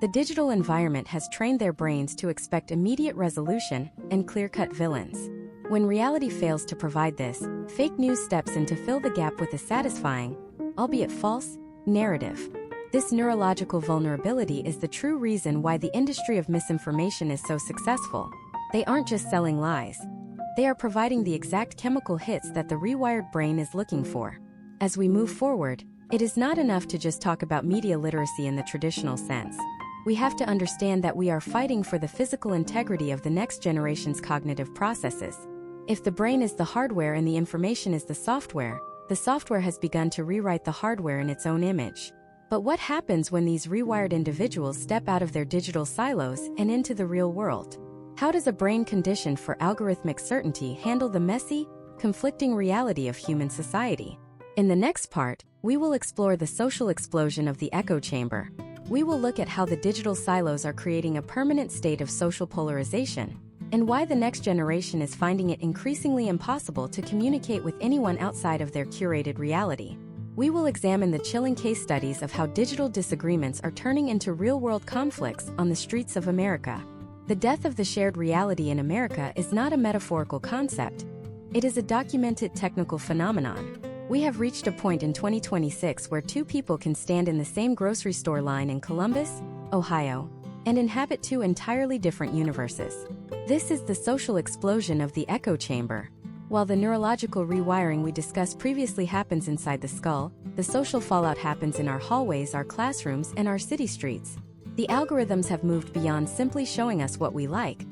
The digital environment has trained their brains to expect immediate resolution and clear-cut villains. When reality fails to provide this, fake news steps in to fill the gap with a satisfying, albeit false, narrative. This neurological vulnerability is the true reason why the industry of misinformation is so successful. They aren't just selling lies. They are providing the exact chemical hits that the rewired brain is looking for. As we move forward, it is not enough to just talk about media literacy in the traditional sense. We have to understand that we are fighting for the physical integrity of the next generation's cognitive processes. If the brain is the hardware and the information is the software, the The software has begun to rewrite the hardware in its own image. But what happens when these rewired individuals step out of their digital silos and into the real world? How does a brain conditioned for algorithmic certainty handle the messy, conflicting reality of human society? In the next part, we will explore the social explosion of the echo chamber. We will look at how the digital silos are creating a permanent state of social polarization, and why the next generation is finding it increasingly impossible to communicate with anyone outside of their curated reality. We will examine the chilling case studies of how digital disagreements are turning into real-world conflicts on the streets of America. The death of the shared reality in America is not a metaphorical concept. It is a documented technical phenomenon. We have reached a point in 2026 where two people can stand in the same grocery store line in Columbus, Ohio, and inhabit two entirely different universes. This is the social explosion of the echo chamber. While the neurological rewiring we discussed previously happens inside the skull, the social fallout happens in our hallways, our classrooms, and our city streets. The algorithms have moved beyond simply showing us what we like.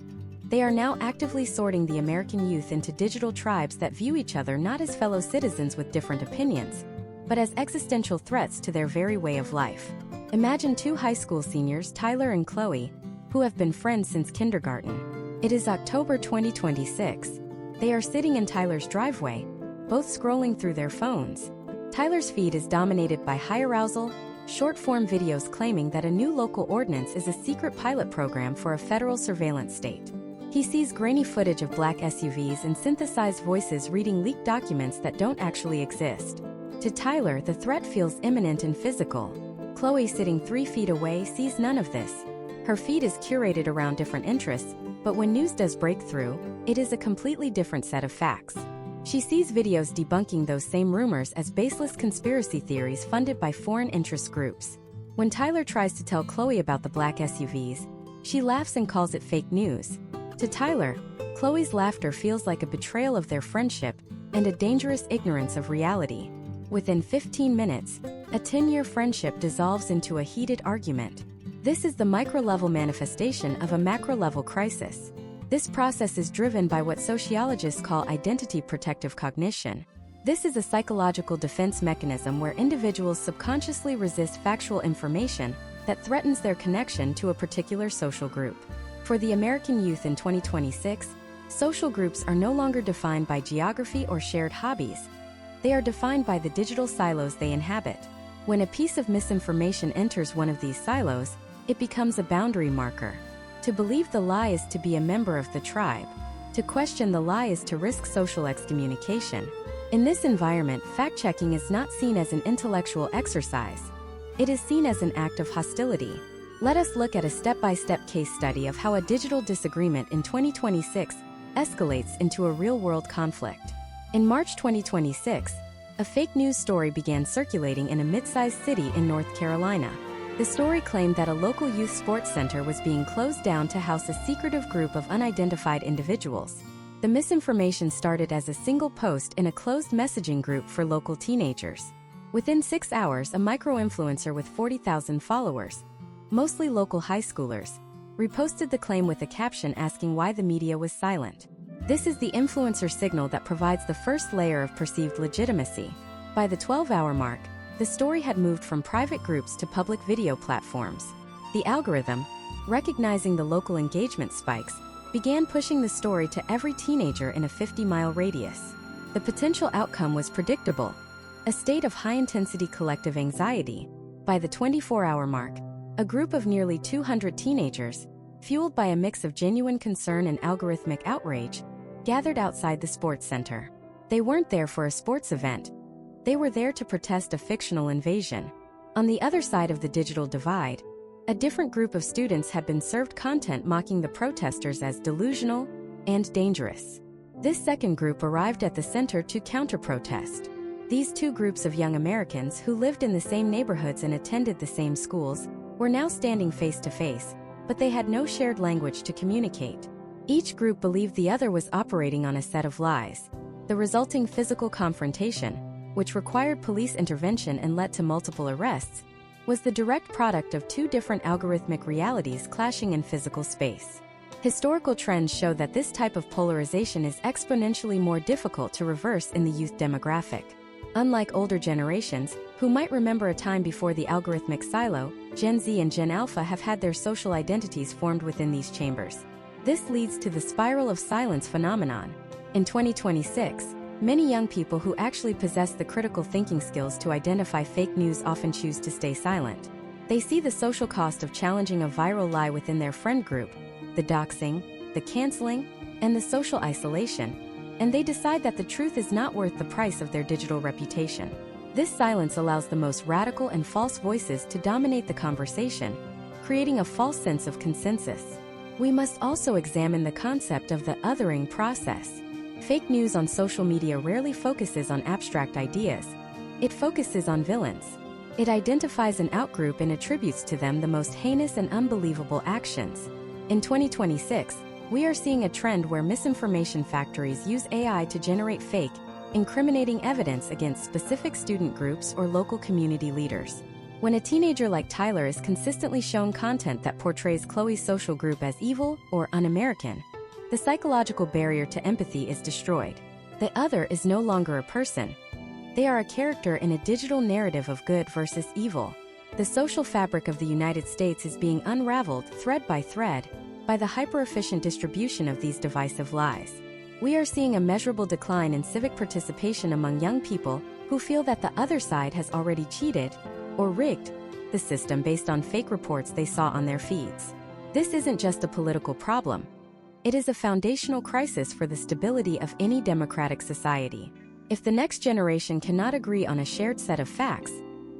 They are now actively sorting the American youth into digital tribes that view each other not as fellow citizens with different opinions, but as existential threats to their very way of life. Imagine two high school seniors, Tyler and Chloe, who have been friends since kindergarten. It is October 2026. They are sitting in Tyler's driveway, both scrolling through their phones. Tyler's feed is dominated by high-arousal, short-form videos claiming that a new local ordinance is a secret pilot program for a federal surveillance state. He sees grainy footage of black SUVs and synthesized voices reading leaked documents that don't actually exist. To Tyler, the threat feels imminent and physical. Chloe, sitting 3 feet away, sees none of this. Her feed is curated around different interests, but when news does break through, it is a completely different set of facts. She sees videos debunking those same rumors as baseless conspiracy theories funded by foreign interest groups. When Tyler tries to tell Chloe about the black SUVs, she laughs and calls it fake news. To Tyler, Chloe's laughter feels like a betrayal of their friendship and a dangerous ignorance of reality. Within 15 minutes, a 10-year friendship dissolves into a heated argument. This is the micro-level manifestation of a macro-level crisis. This process is driven by what sociologists call identity protective cognition. This is a psychological defense mechanism where individuals subconsciously resist factual information that threatens their connection to a particular social group. For the American youth in 2026, social groups are no longer defined by geography or shared hobbies. They are defined by the digital silos they inhabit. When a piece of misinformation enters one of these silos, it becomes a boundary marker. To believe the lie is to be a member of the tribe. To question the lie is to risk social excommunication. In this environment, fact-checking is not seen as an intellectual exercise. It is seen as an act of hostility. Let us look at a step-by-step case study of how a digital disagreement in 2026 escalates into a real-world conflict. In March 2026, a fake news story began circulating in a mid-sized city in North Carolina. The story claimed that a local youth sports center was being closed down to house a secretive group of unidentified individuals. The misinformation started as a single post in a closed messaging group for local teenagers. Within 6 hours, a micro-influencer with 40,000 followers, mostly local high schoolers, reposted the claim with a caption asking why the media was silent. This is the influencer signal that provides the first layer of perceived legitimacy. By the 12-hour mark, the story had moved from private groups to public video platforms. The algorithm, recognizing the local engagement spikes, began pushing the story to every teenager in a 50-mile radius. The potential outcome was predictable: a state of high-intensity collective anxiety. By the 24-hour mark, a group of nearly 200 teenagers, fueled by a mix of genuine concern and algorithmic outrage, gathered outside the sports center. They weren't there for a sports event. They were there to protest a fictional invasion. On the other side of the digital divide, a different group of students had been served content mocking the protesters as delusional and dangerous. This second group arrived at the center to counter-protest. These two groups of young Americans who lived in the same neighborhoods and attended the same schools were now standing face to face, but they had no shared language to communicate. Each group believed the other was operating on a set of lies. The resulting physical confrontation, which required police intervention and led to multiple arrests, was the direct product of two different algorithmic realities clashing in physical space. Historical trends show that this type of polarization is exponentially more difficult to reverse in the youth demographic. Unlike older generations, who might remember a time before the algorithmic silo, Gen Z and Gen Alpha have had their social identities formed within these chambers. This leads to the spiral of silence phenomenon. In 2026, many young people who actually possess the critical thinking skills to identify fake news often choose to stay silent. They see the social cost of challenging a viral lie within their friend group, the doxing, the canceling, and the social isolation, and they decide that the truth is not worth the price of their digital reputation. This silence allows the most radical and false voices to dominate the conversation, creating a false sense of consensus. We must also examine the concept of the othering process. Fake news on social media rarely focuses on abstract ideas. It focuses on villains. It identifies an outgroup and attributes to them the most heinous and unbelievable actions. In 2026, we are seeing a trend where misinformation factories use AI to generate fake, incriminating evidence against specific student groups or local community leaders. When a teenager like Tyler is consistently shown content that portrays Chloe's social group as evil or un-American, the psychological barrier to empathy is destroyed. The other is no longer a person. They are a character in a digital narrative of good versus evil. The social fabric of the United States is being unraveled thread by thread by the hyper-efficient distribution of these divisive lies. We are seeing a measurable decline in civic participation among young people who feel that the other side has already cheated or rigged the system based on fake reports they saw on their feeds. This isn't just a political problem. It is a foundational crisis for the stability of any democratic society. If the next generation cannot agree on a shared set of facts,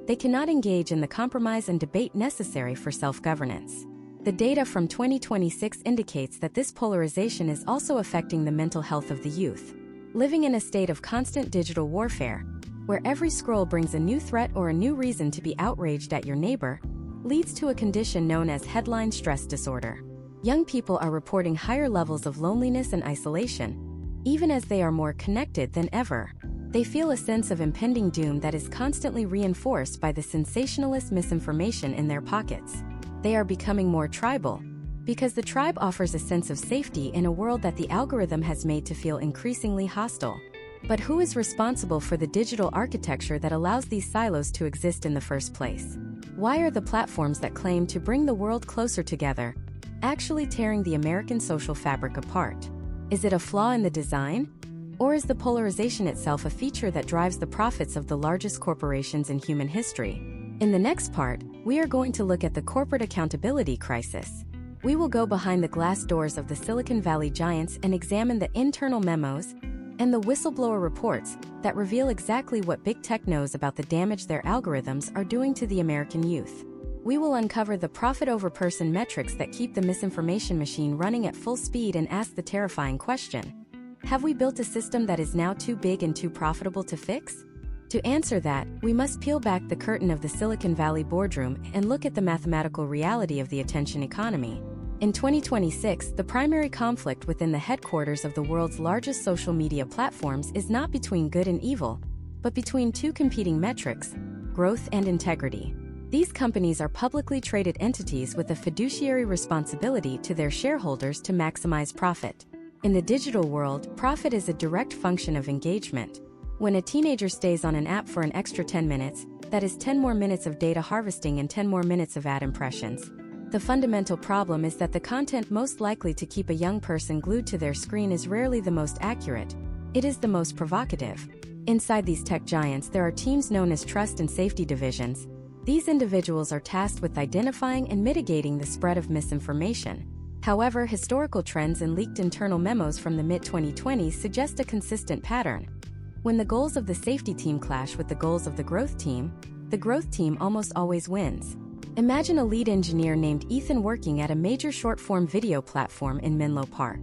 they cannot engage in the compromise and debate necessary for self-governance. The data from 2026 indicates that this polarization is also affecting the mental health of the youth. Living in a state of constant digital warfare, where every scroll brings a new threat or a new reason to be outraged at your neighbor, leads to a condition known as headline stress disorder. Young people are reporting higher levels of loneliness and isolation, even as they are more connected than ever. They feel a sense of impending doom that is constantly reinforced by the sensationalist misinformation in their pockets. They are becoming more tribal, because the tribe offers a sense of safety in a world that the algorithm has made to feel increasingly hostile. But who is responsible for the digital architecture that allows these silos to exist in the first place? Why are the platforms that claim to bring the world closer together actually tearing the American social fabric apart? Is it a flaw in the design? Or is the polarization itself a feature that drives the profits of the largest corporations in human history? In the next part, we are going to look at the corporate accountability crisis. We will go behind the glass doors of the Silicon Valley giants and examine the internal memos and the whistleblower reports that reveal exactly what big tech knows about the damage their algorithms are doing to the American youth. We will uncover the profit over person metrics that keep the misinformation machine running at full speed and ask the terrifying question: have we built a system that is now too big and too profitable to fix? To answer that, we must peel back the curtain of the Silicon Valley boardroom and look at the mathematical reality of the attention economy. In 2026, the primary conflict within the headquarters of the world's largest social media platforms is not between good and evil, but between two competing metrics: growth and integrity. These companies are publicly traded entities with a fiduciary responsibility to their shareholders to maximize profit. In the digital world, profit is a direct function of engagement. When a teenager stays on an app for an extra 10 minutes, that is 10 more minutes of data harvesting and 10 more minutes of ad impressions. The fundamental problem is that the content most likely to keep a young person glued to their screen is rarely the most accurate. It is the most provocative. Inside these tech giants, there are teams known as trust and safety divisions. These individuals are tasked with identifying and mitigating the spread of misinformation. However, historical trends and leaked internal memos from the mid-2020s suggest a consistent pattern. When the goals of the safety team clash with the goals of the growth team almost always wins. Imagine a lead engineer named Ethan working at a major short-form video platform in Menlo Park.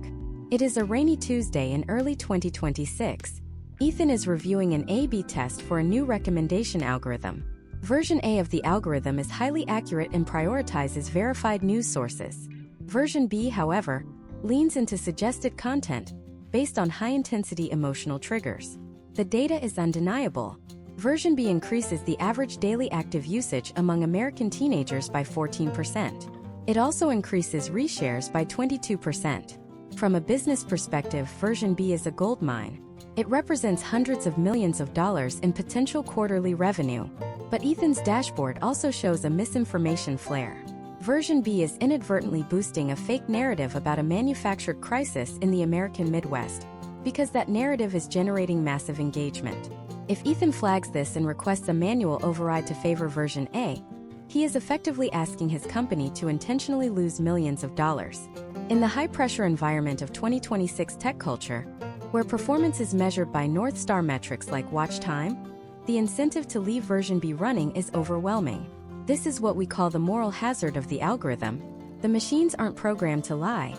It is a rainy Tuesday in early 2026. Ethan is reviewing an A/B test for a new recommendation algorithm. Version A of the algorithm is highly accurate and prioritizes verified news sources. Version B, however, leans into suggested content based on high-intensity emotional triggers. The data is undeniable. Version B increases the average daily active usage among American teenagers by 14%. It also increases reshares by 22%. From a business perspective, version B is a goldmine. It represents hundreds of millions of dollars in potential quarterly revenue. But Ethan's dashboard also shows a misinformation flare. Version B is inadvertently boosting a fake narrative about a manufactured crisis in the American Midwest, because that narrative is generating massive engagement. If Ethan flags this and requests a manual override to favor version A, he is effectively asking his company to intentionally lose millions of dollars. In the high-pressure environment of 2026 tech culture, where performance is measured by North Star metrics like watch time, the incentive to leave version B running is overwhelming. This is what we call the moral hazard of the algorithm. The machines aren't programmed to lie.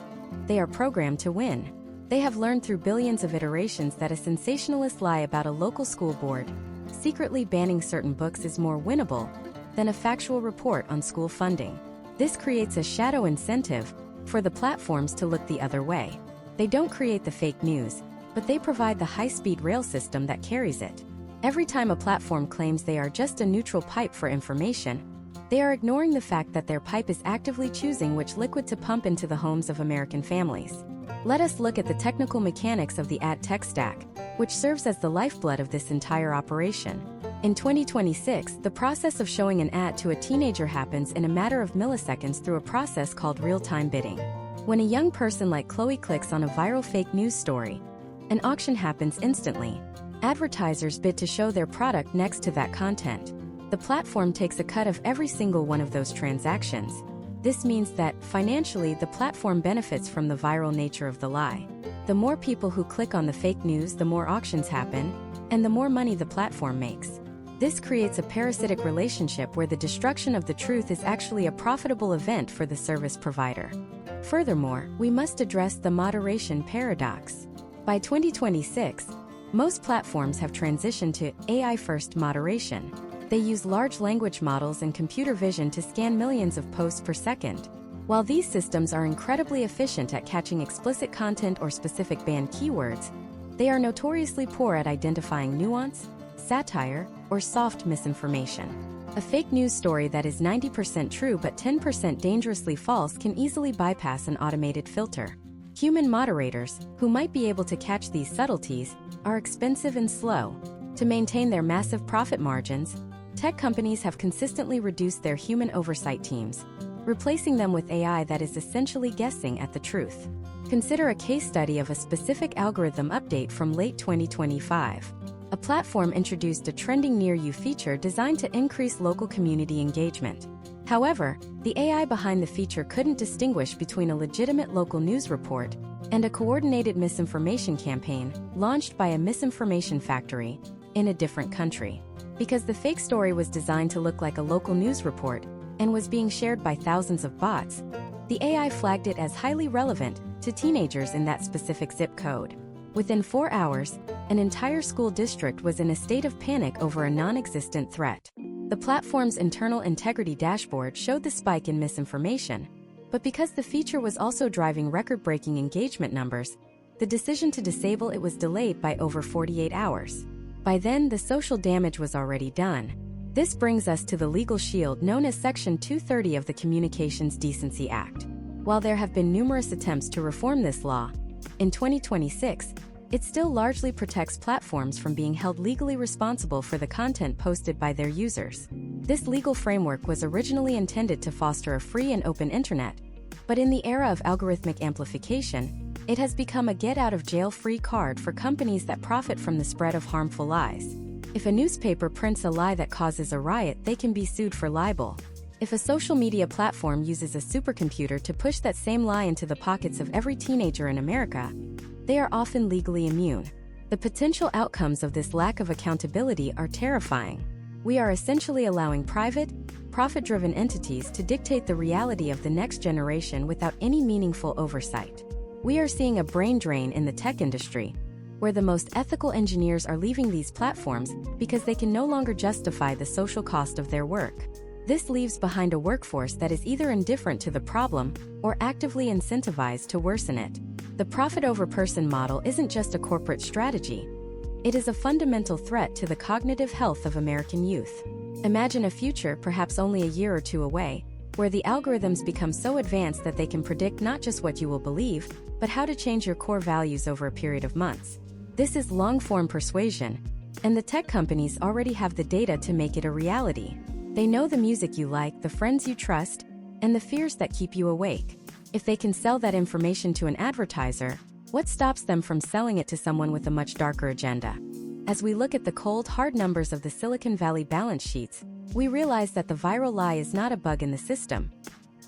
They are programmed to win. They have learned through billions of iterations that a sensationalist lie about a local school board secretly banning certain books is more winnable than a factual report on school funding. This creates a shadow incentive for the platforms to look the other way. They don't create the fake news, but they provide the high-speed rail system that carries it. Every time a platform claims they are just a neutral pipe for information, they are ignoring the fact that their pipe is actively choosing which liquid to pump into the homes of American families. Let us look at the technical mechanics of the ad tech stack, which serves as the lifeblood of this entire operation. In 2026, the process of showing an ad to a teenager happens in a matter of milliseconds through a process called real-time bidding. When a young person like Chloe clicks on a viral fake news story, an auction happens instantly. Advertisers bid to show their product next to that content. The platform takes a cut of every single one of those transactions. This means that, financially, the platform benefits from the viral nature of the lie. The more people who click on the fake news, the more auctions happen, and the more money the platform makes. This creates a parasitic relationship where the destruction of the truth is actually a profitable event for the service provider. Furthermore, we must address the moderation paradox. By 2026, most platforms have transitioned to AI-first moderation. They use large language models and computer vision to scan millions of posts per second. While these systems are incredibly efficient at catching explicit content or specific banned keywords, they are notoriously poor at identifying nuance, satire, or soft misinformation. A fake news story that is 90% true but 10% dangerously false can easily bypass an automated filter. Human moderators, who might be able to catch these subtleties, are expensive and slow. To maintain their massive profit margins, tech companies have consistently reduced their human oversight teams, replacing them with AI that is essentially guessing at the truth. Consider a case study of a specific algorithm update from late 2025. A platform introduced a trending near you feature designed to increase local community engagement. However, the AI behind the feature couldn't distinguish between a legitimate local news report and a coordinated misinformation campaign launched by a misinformation factory in a different country. Because the fake story was designed to look like a local news report and was being shared by thousands of bots, the AI flagged it as highly relevant to teenagers in that specific zip code. Within 4 hours, an entire school district was in a state of panic over a non-existent threat. The platform's internal integrity dashboard showed the spike in misinformation, but because the feature was also driving record-breaking engagement numbers, the decision to disable it was delayed by over 48 hours. By then, the social damage was already done. This brings us to the legal shield known as Section 230 of the Communications Decency Act. While there have been numerous attempts to reform this law, in 2026, it still largely protects platforms from being held legally responsible for the content posted by their users. This legal framework was originally intended to foster a free and open internet, but in the era of algorithmic amplification, it has become a get-out-of-jail-free card for companies that profit from the spread of harmful lies. If a newspaper prints a lie that causes a riot, they can be sued for libel. If a social media platform uses a supercomputer to push that same lie into the pockets of every teenager in America, they are often legally immune. The potential outcomes of this lack of accountability are terrifying. We are essentially allowing private, profit-driven entities to dictate the reality of the next generation without any meaningful oversight. We are seeing a brain drain in the tech industry, where the most ethical engineers are leaving these platforms because they can no longer justify the social cost of their work. This leaves behind a workforce that is either indifferent to the problem or actively incentivized to worsen it. The profit-over-person model isn't just a corporate strategy. It is a fundamental threat to the cognitive health of American youth. Imagine a future, perhaps only a year or two away, where the algorithms become so advanced that they can predict not just what you will believe, but how to change your core values over a period of months. This is long-form persuasion, and the tech companies already have the data to make it a reality. They know the music you like, the friends you trust, and the fears that keep you awake. If they can sell that information to an advertiser, what stops them from selling it to someone with a much darker agenda? As we look at the cold, hard numbers of the Silicon Valley balance sheets, we realize that the viral lie is not a bug in the system.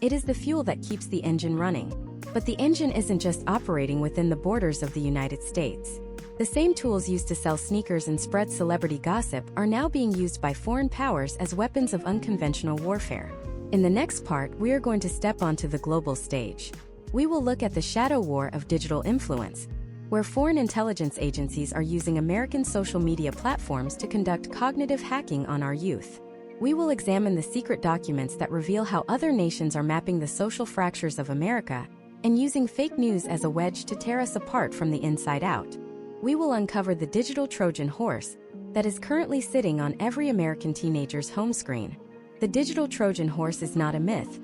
It is the fuel that keeps the engine running. But the engine isn't just operating within the borders of the United States. The same tools used to sell sneakers and spread celebrity gossip are now being used by foreign powers as weapons of unconventional warfare. In the next part, we are going to step onto the global stage. We will look at the shadow war of digital influence, where foreign intelligence agencies are using American social media platforms to conduct cognitive hacking on our youth. We will examine the secret documents that reveal how other nations are mapping the social fractures of America and using fake news as a wedge to tear us apart from the inside out. We will uncover the digital Trojan horse that is currently sitting on every American teenager's home screen. The digital Trojan horse is not a myth.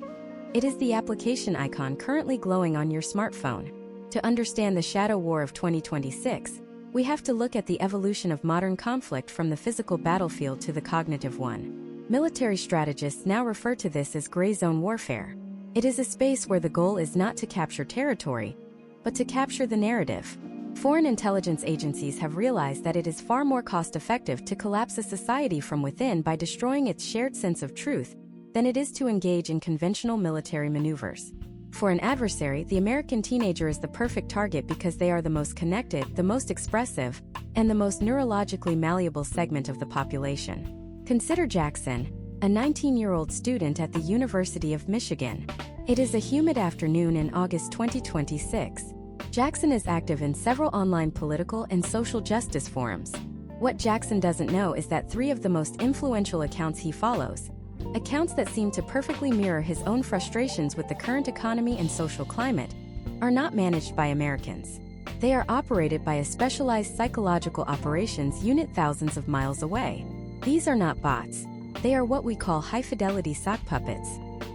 It is the application icon currently glowing on your smartphone. To understand the shadow war of 2026, we have to look at the evolution of modern conflict from the physical battlefield to the cognitive one. Military strategists now refer to this as gray zone warfare. It is a space where the goal is not to capture territory, but to capture the narrative. Foreign intelligence agencies have realized that it is far more cost-effective to collapse a society from within by destroying its shared sense of truth than it is to engage in conventional military maneuvers. For an adversary, the American teenager is the perfect target because they are the most connected, the most expressive, and the most neurologically malleable segment of the population. Consider Jackson, a 19-year-old student at the University of Michigan. It is a humid afternoon in August 2026. Jackson is active in several online political and social justice forums. What Jackson doesn't know is that 3 of the most influential accounts he follows, accounts that seem to perfectly mirror his own frustrations with the current economy and social climate, are not managed by Americans. They are operated by a specialized psychological operations unit thousands of miles away. These are not bots. They are what we call high-fidelity sock puppets.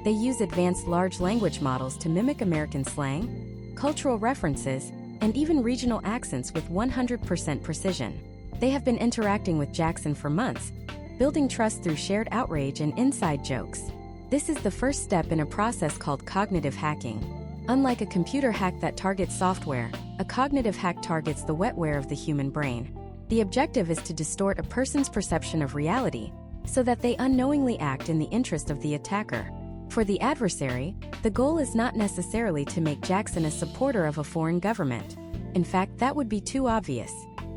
They use advanced large language models to mimic American slang, cultural references, and even regional accents with 100% precision. They have been interacting with Jackson for months, building trust through shared outrage and inside jokes. This is the first step in a process called cognitive hacking. Unlike a computer hack that targets software, a cognitive hack targets the wetware of the human brain. The objective is to distort a person's perception of reality, so that they unknowingly act in the interest of the attacker. For the adversary, the goal is not necessarily to make Jackson a supporter of a foreign government. In fact, that would be too obvious.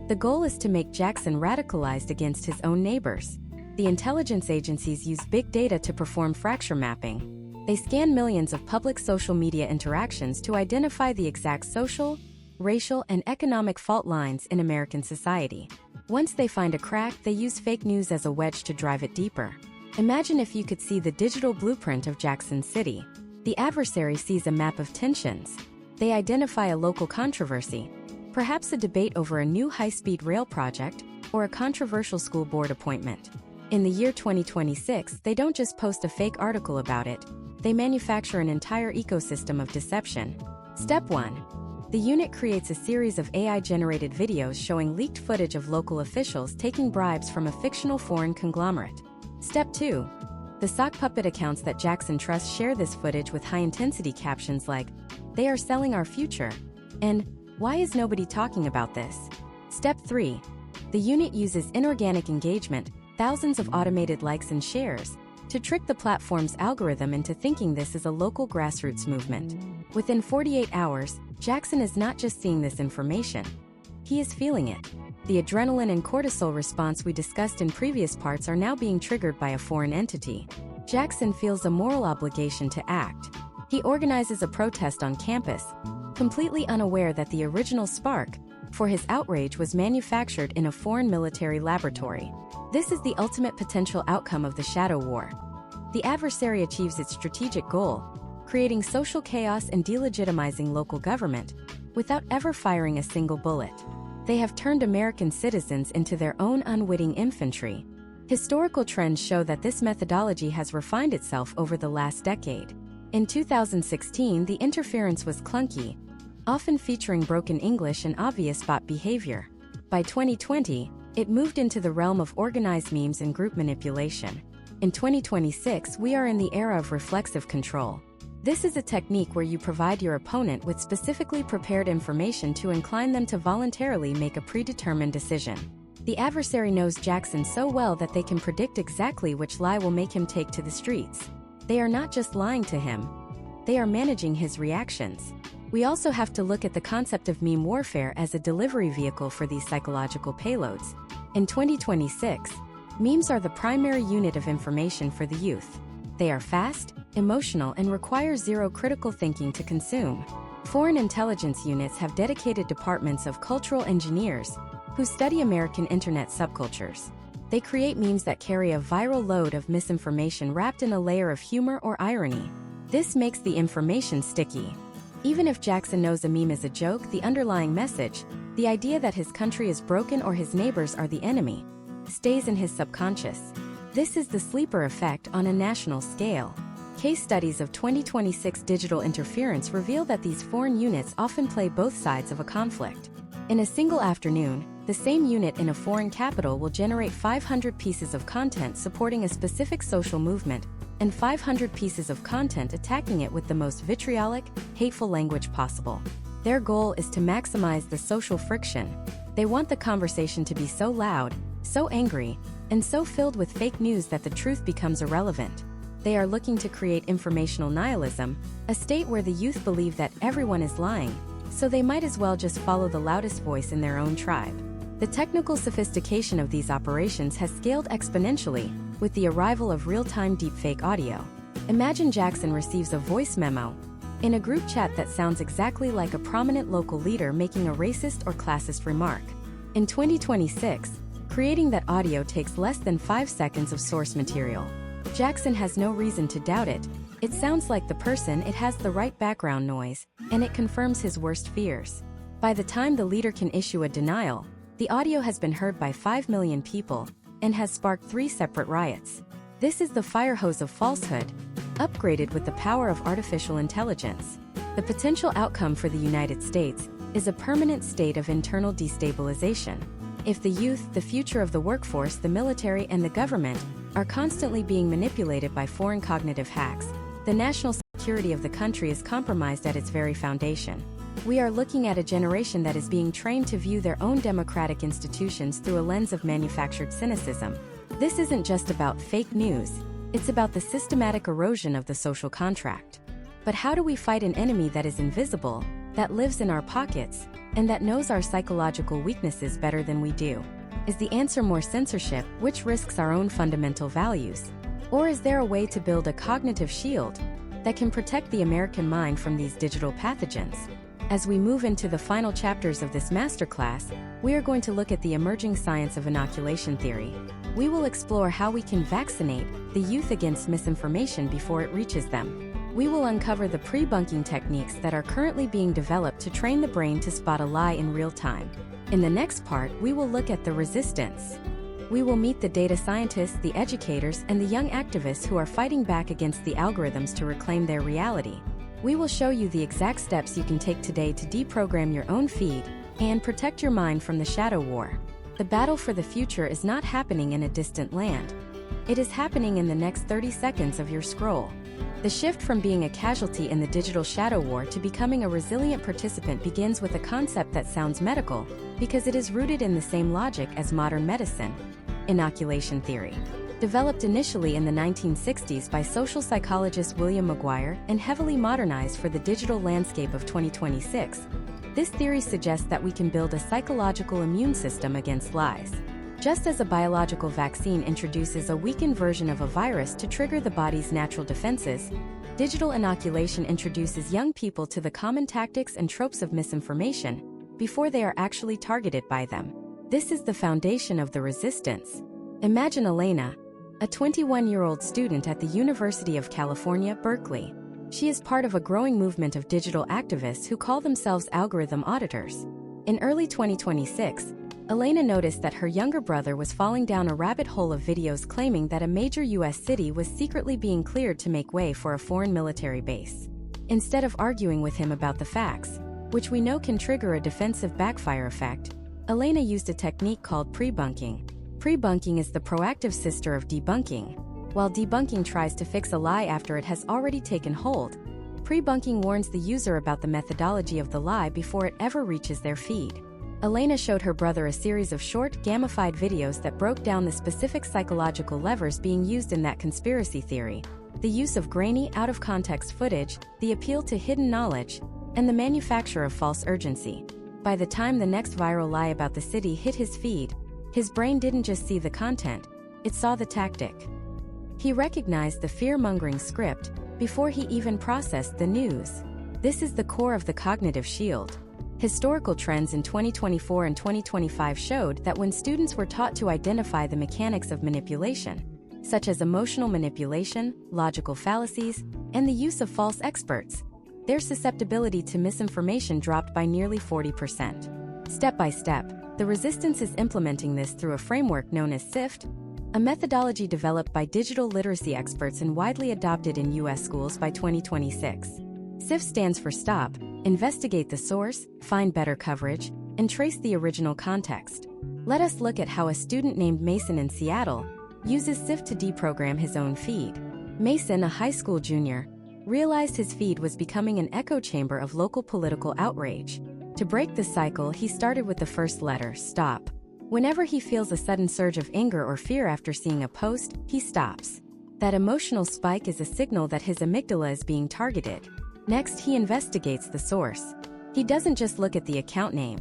The goal is to make Jackson radicalized against his own neighbors. The intelligence agencies use big data to perform fracture mapping. They scan millions of public social media interactions to identify the exact social, racial, and economic fault lines in American society. Once they find a crack, they use fake news as a wedge to drive it deeper. Imagine if you could see the digital blueprint of Jackson City. The adversary sees a map of tensions. They identify a local controversy, perhaps a debate over a new high-speed rail project or a controversial school board appointment. In the year 2026, they don't just post a fake article about it, they manufacture an entire ecosystem of deception. Step 1. The unit creates a series of AI-generated videos showing leaked footage of local officials taking bribes from a fictional foreign conglomerate. Step 2. The sock puppet accounts that Jackson trusts share this footage with high-intensity captions like, "They are selling our future," and "Why is nobody talking about this?" Step 3. The unit uses inorganic engagement, thousands of automated likes and shares, to trick the platform's algorithm into thinking this is a local grassroots movement. Within 48 hours, Jackson is not just seeing this information, he is feeling it. The adrenaline and cortisol response we discussed in previous parts are now being triggered by a foreign entity. Jackson feels a moral obligation to act. He organizes a protest on campus, completely unaware that the original spark for his outrage was manufactured in a foreign military laboratory. This is the ultimate potential outcome of the shadow war. The adversary achieves its strategic goal, creating social chaos and delegitimizing local government, without ever firing a single bullet. They have turned American citizens into their own unwitting infantry. Historical trends show that this methodology has refined itself over the last decade. In 2016, the interference was clunky, often featuring broken English and obvious bot behavior. By 2020, it moved into the realm of organized memes and group manipulation. In 2026, we are in the era of reflexive control. This is a technique where you provide your opponent with specifically prepared information to incline them to voluntarily make a predetermined decision. The adversary knows Jackson so well that they can predict exactly which lie will make him take to the streets. They are not just lying to him. They are managing his reactions. We also have to look at the concept of meme warfare as a delivery vehicle for these psychological payloads. In 2026, memes are the primary unit of information for the youth. They are fast, emotional, and require zero critical thinking to consume. Foreign intelligence units have dedicated departments of cultural engineers who study American internet subcultures. They create memes that carry a viral load of misinformation wrapped in a layer of humor or irony. This makes the information sticky. Even if Jackson knows a meme is a joke, the underlying message, the idea that his country is broken or his neighbors are the enemy, stays in his subconscious. This is the sleeper effect on a national scale. Case studies of 2026 digital interference reveal that these foreign units often play both sides of a conflict. In a single afternoon, the same unit in a foreign capital will generate 500 pieces of content supporting a specific social movement, and 500 pieces of content attacking it with the most vitriolic, hateful language possible. Their goal is to maximize the social friction. They want the conversation to be so loud, so angry, and so filled with fake news that the truth becomes irrelevant. They are looking to create informational nihilism, a state where the youth believe that everyone is lying, so they might as well just follow the loudest voice in their own tribe. The technical sophistication of these operations has scaled exponentially with the arrival of real-time deepfake audio. Imagine Jackson receives a voice memo in a group chat that sounds exactly like a prominent local leader making a racist or classist remark. In 2026, creating that audio takes less than 5 seconds of source material. Jackson has no reason to doubt it. It sounds like the person, it has the right background noise, and it confirms his worst fears. By the time the leader can issue a denial, the audio has been heard by 5 million people and has sparked 3 separate riots. This is the fire hose of falsehood, upgraded with the power of artificial intelligence. The potential outcome for the United States is a permanent state of internal destabilization. If the youth, the future of the workforce, the military, and the government are constantly being manipulated by foreign cognitive hacks, the national security of the country is compromised at its very foundation. We are looking at a generation that is being trained to view their own democratic institutions through a lens of manufactured cynicism. This isn't just about fake news, it's about the systematic erosion of the social contract. But how do we fight an enemy that is invisible, that lives in our pockets, and that knows our psychological weaknesses better than we do? Is the answer more censorship, which risks our own fundamental values? Or is there a way to build a cognitive shield that can protect the American mind from these digital pathogens? As we move into the final chapters of this masterclass, we are going to look at the emerging science of inoculation theory. We will explore how we can vaccinate the youth against misinformation before it reaches them. We will uncover the pre-bunking techniques that are currently being developed to train the brain to spot a lie in real time. In the next part, we will look at the resistance. We will meet the data scientists, the educators, and the young activists who are fighting back against the algorithms to reclaim their reality. We will show you the exact steps you can take today to deprogram your own feed and protect your mind from the shadow war. The battle for the future is not happening in a distant land. It is happening in the next 30 seconds of your scroll. The shift from being a casualty in the digital shadow war to becoming a resilient participant begins with a concept that sounds medical, because it is rooted in the same logic as modern medicine: inoculation theory. Developed initially in the 1960s by social psychologist William McGuire and heavily modernized for the digital landscape of 2026, this theory suggests that we can build a psychological immune system against lies. Just as a biological vaccine introduces a weakened version of a virus to trigger the body's natural defenses, digital inoculation introduces young people to the common tactics and tropes of misinformation before they are actually targeted by them. This is the foundation of the resistance. Imagine Elena, a 21-year-old student at the University of California, Berkeley. She is part of a growing movement of digital activists who call themselves algorithm auditors. In early 2026, Elena noticed that her younger brother was falling down a rabbit hole of videos claiming that a major US city was secretly being cleared to make way for a foreign military base. Instead of arguing with him about the facts, which we know can trigger a defensive backfire effect, Elena used a technique called pre-bunking. Pre-bunking is the proactive sister of debunking. While debunking tries to fix a lie after it has already taken hold, pre-bunking warns the user about the methodology of the lie before it ever reaches their feed. Elena showed her brother a series of short, gamified videos that broke down the specific psychological levers being used in that conspiracy theory: the use of grainy, out-of-context footage, the appeal to hidden knowledge, and the manufacture of false urgency. By the time the next viral lie about the city hit his feed, his brain didn't just see the content, it saw the tactic. He recognized the fear-mongering script before he even processed the news. This is the core of the cognitive shield. Historical trends in 2024 and 2025 showed that when students were taught to identify the mechanics of manipulation, such as emotional manipulation, logical fallacies, and the use of false experts, their susceptibility to misinformation dropped by nearly 40%. Step by step, the resistance is implementing this through a framework known as SIFT, a methodology developed by digital literacy experts and widely adopted in U.S. schools by 2026. SIFT stands for Stop, Investigate the Source, Find Better Coverage, and Trace the Original Context. Let us look at how a student named Mason in Seattle uses SIFT to deprogram his own feed. Mason, a high school junior, realized his feed was becoming an echo chamber of local political outrage. To break the cycle, he started with the first letter, stop. Whenever he feels a sudden surge of anger or fear after seeing a post, he stops. That emotional spike is a signal that his amygdala is being targeted. Next, he investigates the source. He doesn't just look at the account name.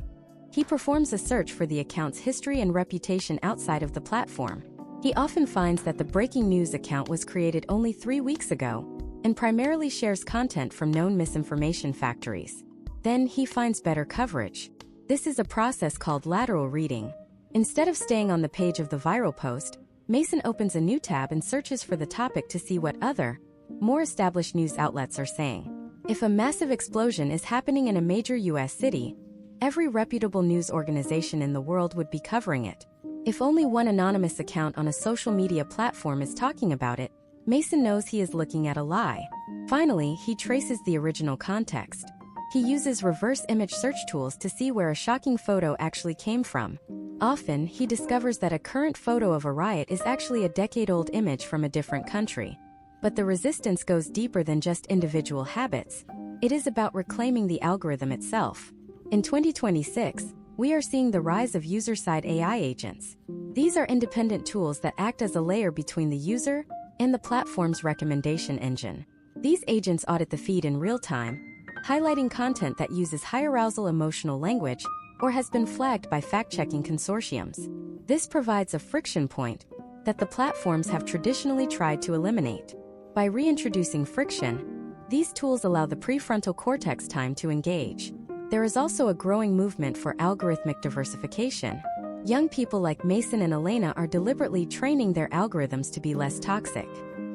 He performs a search for the account's history and reputation outside of the platform. He often finds that the breaking news account was created only 3 weeks ago and primarily shares content from known misinformation factories. Then he finds better coverage. This is a process called lateral reading. Instead of staying on the page of the viral post, Mason opens a new tab and searches for the topic to see what other, more established news outlets are saying. If a massive explosion is happening in a major U.S. city, every reputable news organization in the world would be covering it. If only one anonymous account on a social media platform is talking about it, Mason knows he is looking at a lie. Finally, he traces the original context. He uses reverse image search tools to see where a shocking photo actually came from. Often, he discovers that a current photo of a riot is actually a decade-old image from a different country. But the resistance goes deeper than just individual habits. It is about reclaiming the algorithm itself. In 2026, we are seeing the rise of user-side AI agents. These are independent tools that act as a layer between the user and the platform's recommendation engine. These agents audit the feed in real time, highlighting content that uses high-arousal emotional language or has been flagged by fact-checking consortiums. This provides a friction point that the platforms have traditionally tried to eliminate. By reintroducing friction, these tools allow the prefrontal cortex time to engage. There is also a growing movement for algorithmic diversification. Young people like Mason and Elena are deliberately training their algorithms to be less toxic.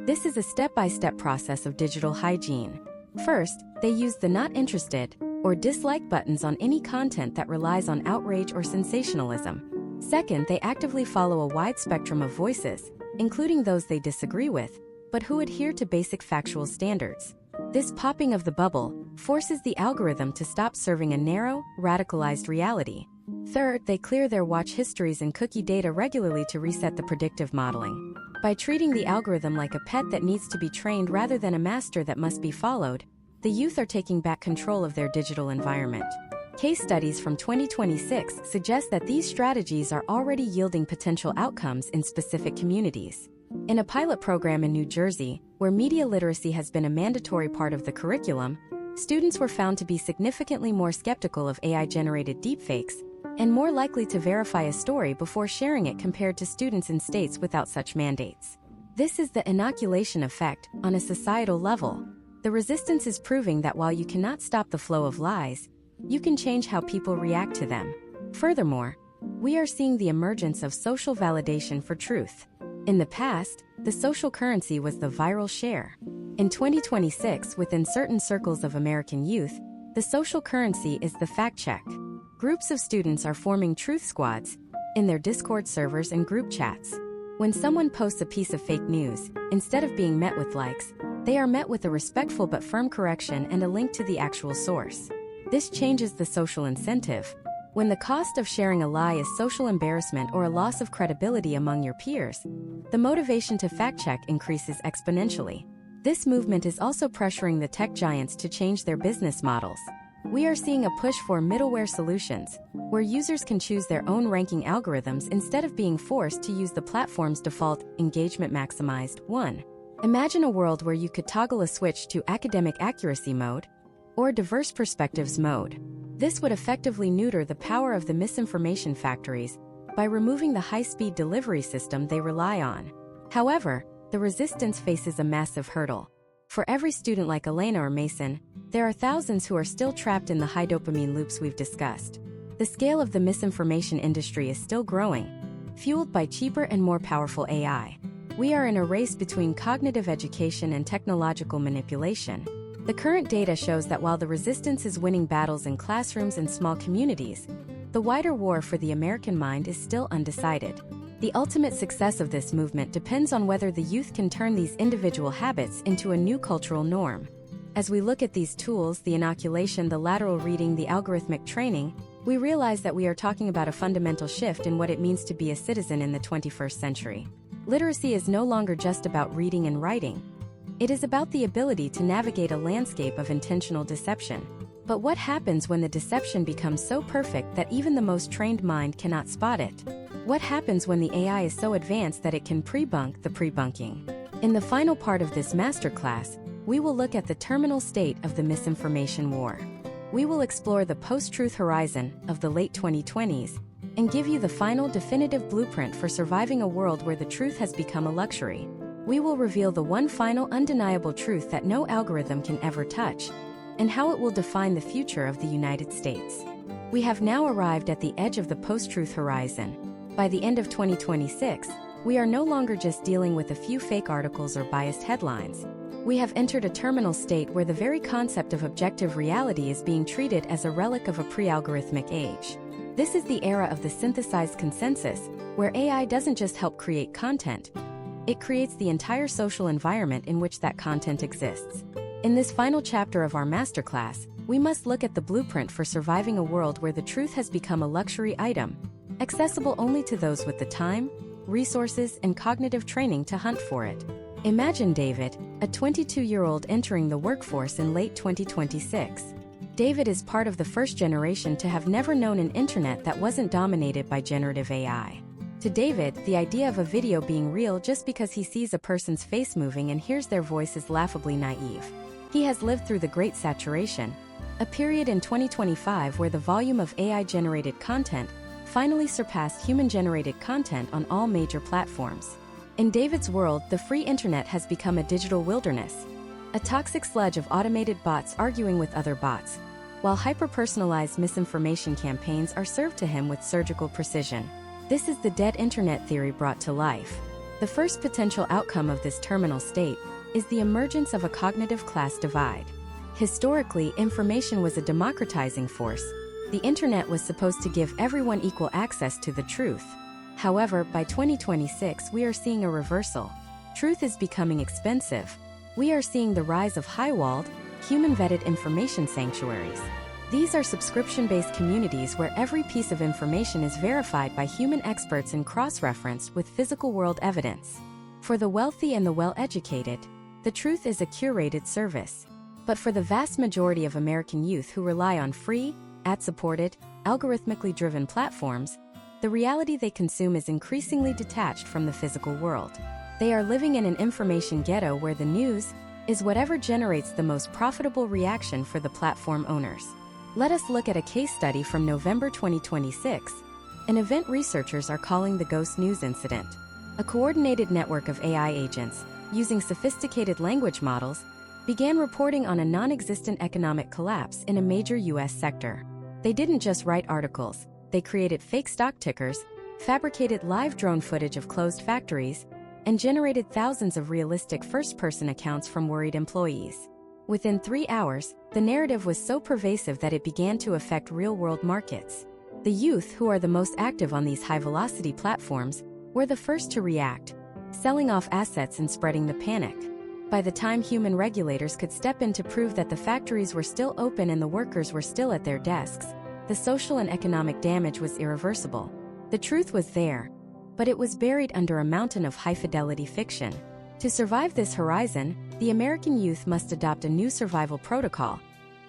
This is a step-by-step process of digital hygiene. First, they use the not interested or dislike buttons on any content that relies on outrage or sensationalism. Second, they actively follow a wide spectrum of voices, including those they disagree with, but who adhere to basic factual standards. This popping of the bubble forces the algorithm to stop serving a narrow, radicalized reality. Third, they clear their watch histories and cookie data regularly to reset the predictive modeling. By treating the algorithm like a pet that needs to be trained rather than a master that must be followed, the youth are taking back control of their digital environment. Case studies from 2026 suggest that these strategies are already yielding potential outcomes in specific communities. In a pilot program in New Jersey, where media literacy has been a mandatory part of the curriculum, students were found to be significantly more skeptical of AI-generated deepfakes and more likely to verify a story before sharing it compared to students in states without such mandates. This is the inoculation effect on a societal level. The resistance is proving that while you cannot stop the flow of lies, you can change how people react to them. Furthermore, we are seeing the emergence of social validation for truth. In the past, the social currency was the viral share. In 2026, within certain circles of American youth, the social currency is the fact check. Groups of students are forming truth squads in their Discord servers and group chats. When someone posts a piece of fake news, instead of being met with likes, they are met with a respectful but firm correction and a link to the actual source. This changes the social incentive. When the cost of sharing a lie is social embarrassment or a loss of credibility among your peers, the motivation to fact-check increases exponentially. This movement is also pressuring the tech giants to change their business models. We are seeing a push for middleware solutions, where users can choose their own ranking algorithms instead of being forced to use the platform's default engagement maximized one. Imagine a world where you could toggle a switch to academic accuracy mode or diverse perspectives mode. This would effectively neuter the power of the misinformation factories by removing the high-speed delivery system they rely on. However, the resistance faces a massive hurdle. For every student like Elena or Mason, there are thousands who are still trapped in the high dopamine loops we've discussed. The scale of the misinformation industry is still growing, fueled by cheaper and more powerful AI. We are in a race between cognitive education and technological manipulation. The current data shows that while the resistance is winning battles in classrooms and small communities, the wider war for the American mind is still undecided. The ultimate success of this movement depends on whether the youth can turn these individual habits into a new cultural norm. As we look at these tools, the inoculation, the lateral reading, the algorithmic training, we realize that we are talking about a fundamental shift in what it means to be a citizen in the 21st century. Literacy is no longer just about reading and writing. It is about the ability to navigate a landscape of intentional deception. But what happens when the deception becomes so perfect that even the most trained mind cannot spot it? What happens when the AI is so advanced that it can pre-bunk the pre-bunking? In the final part of this masterclass, we will look at the terminal state of the misinformation war. We will explore the post-truth horizon of the late 2020s and give you the final definitive blueprint for surviving a world where the truth has become a luxury. We will reveal the one final undeniable truth that no algorithm can ever touch, and how it will define the future of the United States. We have now arrived at the edge of the post-truth horizon. By the end of 2026, we are no longer just dealing with a few fake articles or biased headlines. We have entered a terminal state where the very concept of objective reality is being treated as a relic of a pre-algorithmic age. This is the era of the synthesized consensus, where AI doesn't just help create content, it creates the entire social environment in which that content exists. In this final chapter of our masterclass, we must look at the blueprint for surviving a world where the truth has become a luxury item, accessible only to those with the time, resources, and cognitive training to hunt for it. Imagine David, a 22-year-old entering the workforce in late 2026. David is part of the first generation to have never known an internet that wasn't dominated by generative AI. To David, the idea of a video being real just because he sees a person's face moving and hears their voice is laughably naive. He has lived through the Great Saturation, a period in 2025 where the volume of AI-generated content finally surpassed human-generated content on all major platforms. In David's world, the free internet has become a digital wilderness, a toxic sludge of automated bots arguing with other bots, while hyper-personalized misinformation campaigns are served to him with surgical precision. This is the dead internet theory brought to life. The first potential outcome of this terminal state is the emergence of a cognitive class divide. Historically, information was a democratizing force. The internet was supposed to give everyone equal access to the truth. However, by 2026, we are seeing a reversal. Truth is becoming expensive. We are seeing the rise of high-walled, human-vetted information sanctuaries. These are subscription-based communities where every piece of information is verified by human experts and cross-referenced with physical world evidence. For the wealthy and the well-educated, the truth is a curated service. But for the vast majority of American youth who rely on free, ad-supported, algorithmically driven platforms, the reality they consume is increasingly detached from the physical world. They are living in an information ghetto where the news is whatever generates the most profitable reaction for the platform owners. Let us look at a case study from November 2026, an event researchers are calling the Ghost News Incident. A coordinated network of AI agents, using sophisticated language models, began reporting on a non-existent economic collapse in a major U.S. sector. They didn't just write articles, they created fake stock tickers, fabricated live drone footage of closed factories, and generated thousands of realistic first-person accounts from worried employees. Within 3 hours, the narrative was so pervasive that it began to affect real-world markets. The youth, who are the most active on these high-velocity platforms, were the first to react, selling off assets and spreading the panic. By the time human regulators could step in to prove that the factories were still open and the workers were still at their desks, the social and economic damage was irreversible. The truth was there, but it was buried under a mountain of high-fidelity fiction. To survive this horizon, the American youth must adopt a new survival protocol,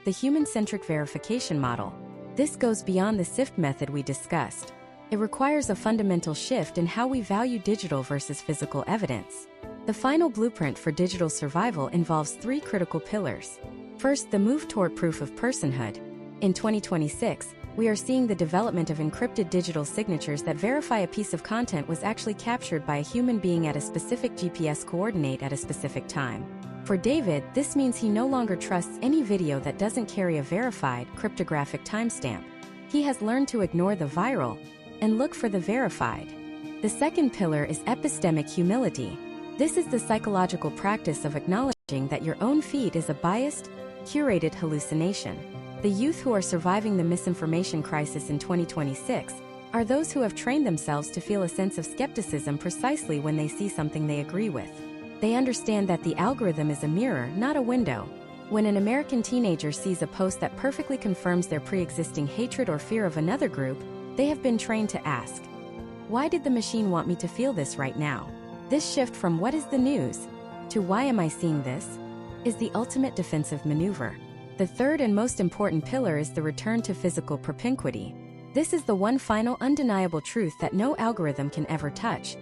the human-centric verification model. This goes beyond the SIFT method we discussed. It requires a fundamental shift in how we value digital versus physical evidence. The final blueprint for digital survival involves three critical pillars. First, the move toward proof of personhood. In 2026, we are seeing the development of encrypted digital signatures that verify a piece of content was actually captured by a human being at a specific GPS coordinate at a specific time. For David, this means he no longer trusts any video that doesn't carry a verified, cryptographic timestamp. He has learned to ignore the viral and look for the verified. The second pillar is epistemic humility. This is the psychological practice of acknowledging that your own feed is a biased, curated hallucination. The youth who are surviving the misinformation crisis in 2026 are those who have trained themselves to feel a sense of skepticism precisely when they see something they agree with. They understand that the algorithm is a mirror, not a window. When an American teenager sees a post that perfectly confirms their pre-existing hatred or fear of another group, they have been trained to ask, "Why did the machine want me to feel this right now?" This shift from "what is the news" to "why am I seeing this?" is the ultimate defensive maneuver. The third and most important pillar is the return to physical propinquity. This is the one final undeniable truth that no algorithm can ever touch.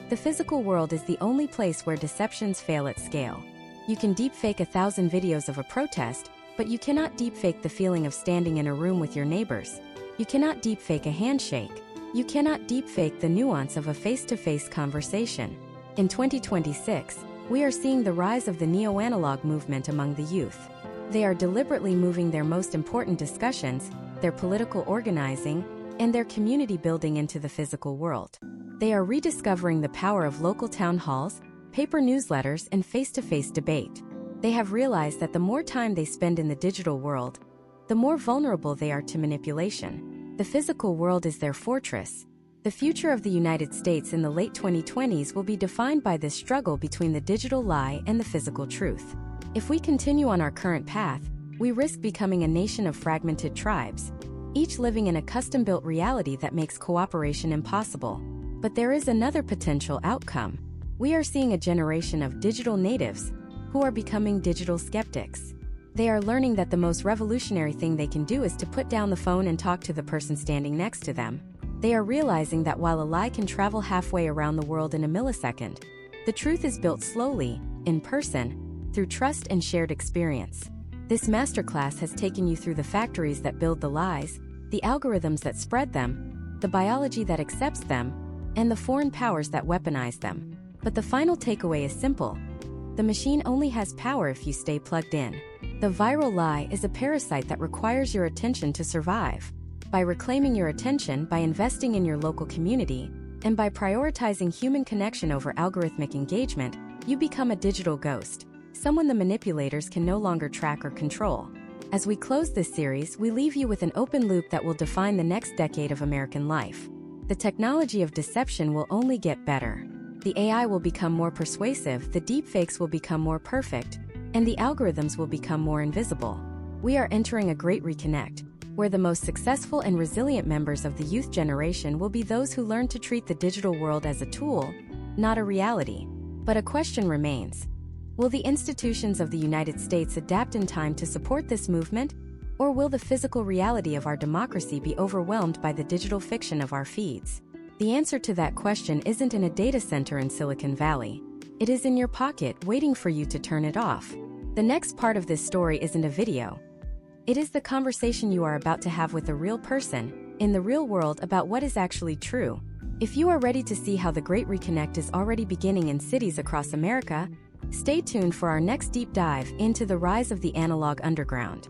The physical world is the only place where deceptions fail at scale. You can deepfake 1,000 videos of a protest, but you cannot deepfake the feeling of standing in a room with your neighbors. You cannot deepfake a handshake. You cannot deepfake the nuance of a face-to-face conversation. In 2026, we are seeing the rise of the neo-analog movement among the youth. They are deliberately moving their most important discussions, their political organizing, and their community building into the physical world. They are rediscovering the power of local town halls, paper newsletters, and face-to-face debate. They have realized that the more time they spend in the digital world, the more vulnerable they are to manipulation. The physical world is their fortress. The future of the United States in the late 2020s will be defined by this struggle between the digital lie and the physical truth. If we continue on our current path, we risk becoming a nation of fragmented tribes, each living in a custom-built reality that makes cooperation impossible. But there is another potential outcome. We are seeing a generation of digital natives who are becoming digital skeptics. They are learning that the most revolutionary thing they can do is to put down the phone and talk to the person standing next to them. They are realizing that while a lie can travel halfway around the world in a millisecond, the truth is built slowly, in person, through trust and shared experience. This masterclass has taken you through the factories that build the lies, the algorithms that spread them, the biology that accepts them, and the foreign powers that weaponize them. But the final takeaway is simple. The machine only has power if you stay plugged in. The viral lie is a parasite that requires your attention to survive. By reclaiming your attention, by investing in your local community, and by prioritizing human connection over algorithmic engagement, you become a digital ghost, someone the manipulators can no longer track or control. As we close this series, we leave you with an open loop that will define the next decade of American life. The technology of deception will only get better. The AI will become more persuasive, the deepfakes will become more perfect, and the algorithms will become more invisible. We are entering a great reconnect, where the most successful and resilient members of the youth generation will be those who learn to treat the digital world as a tool, not a reality. But a question remains. Will the institutions of the United States adapt in time to support this movement, or will the physical reality of our democracy be overwhelmed by the digital fiction of our feeds? The answer to that question isn't in a data center in Silicon Valley. It is in your pocket, waiting for you to turn it off. The next part of this story isn't a video. It is the conversation you are about to have with a real person, in the real world, about what is actually true. If you are ready to see how the Great Reconnect is already beginning in cities across America, stay tuned for our next deep dive into the rise of the analog underground.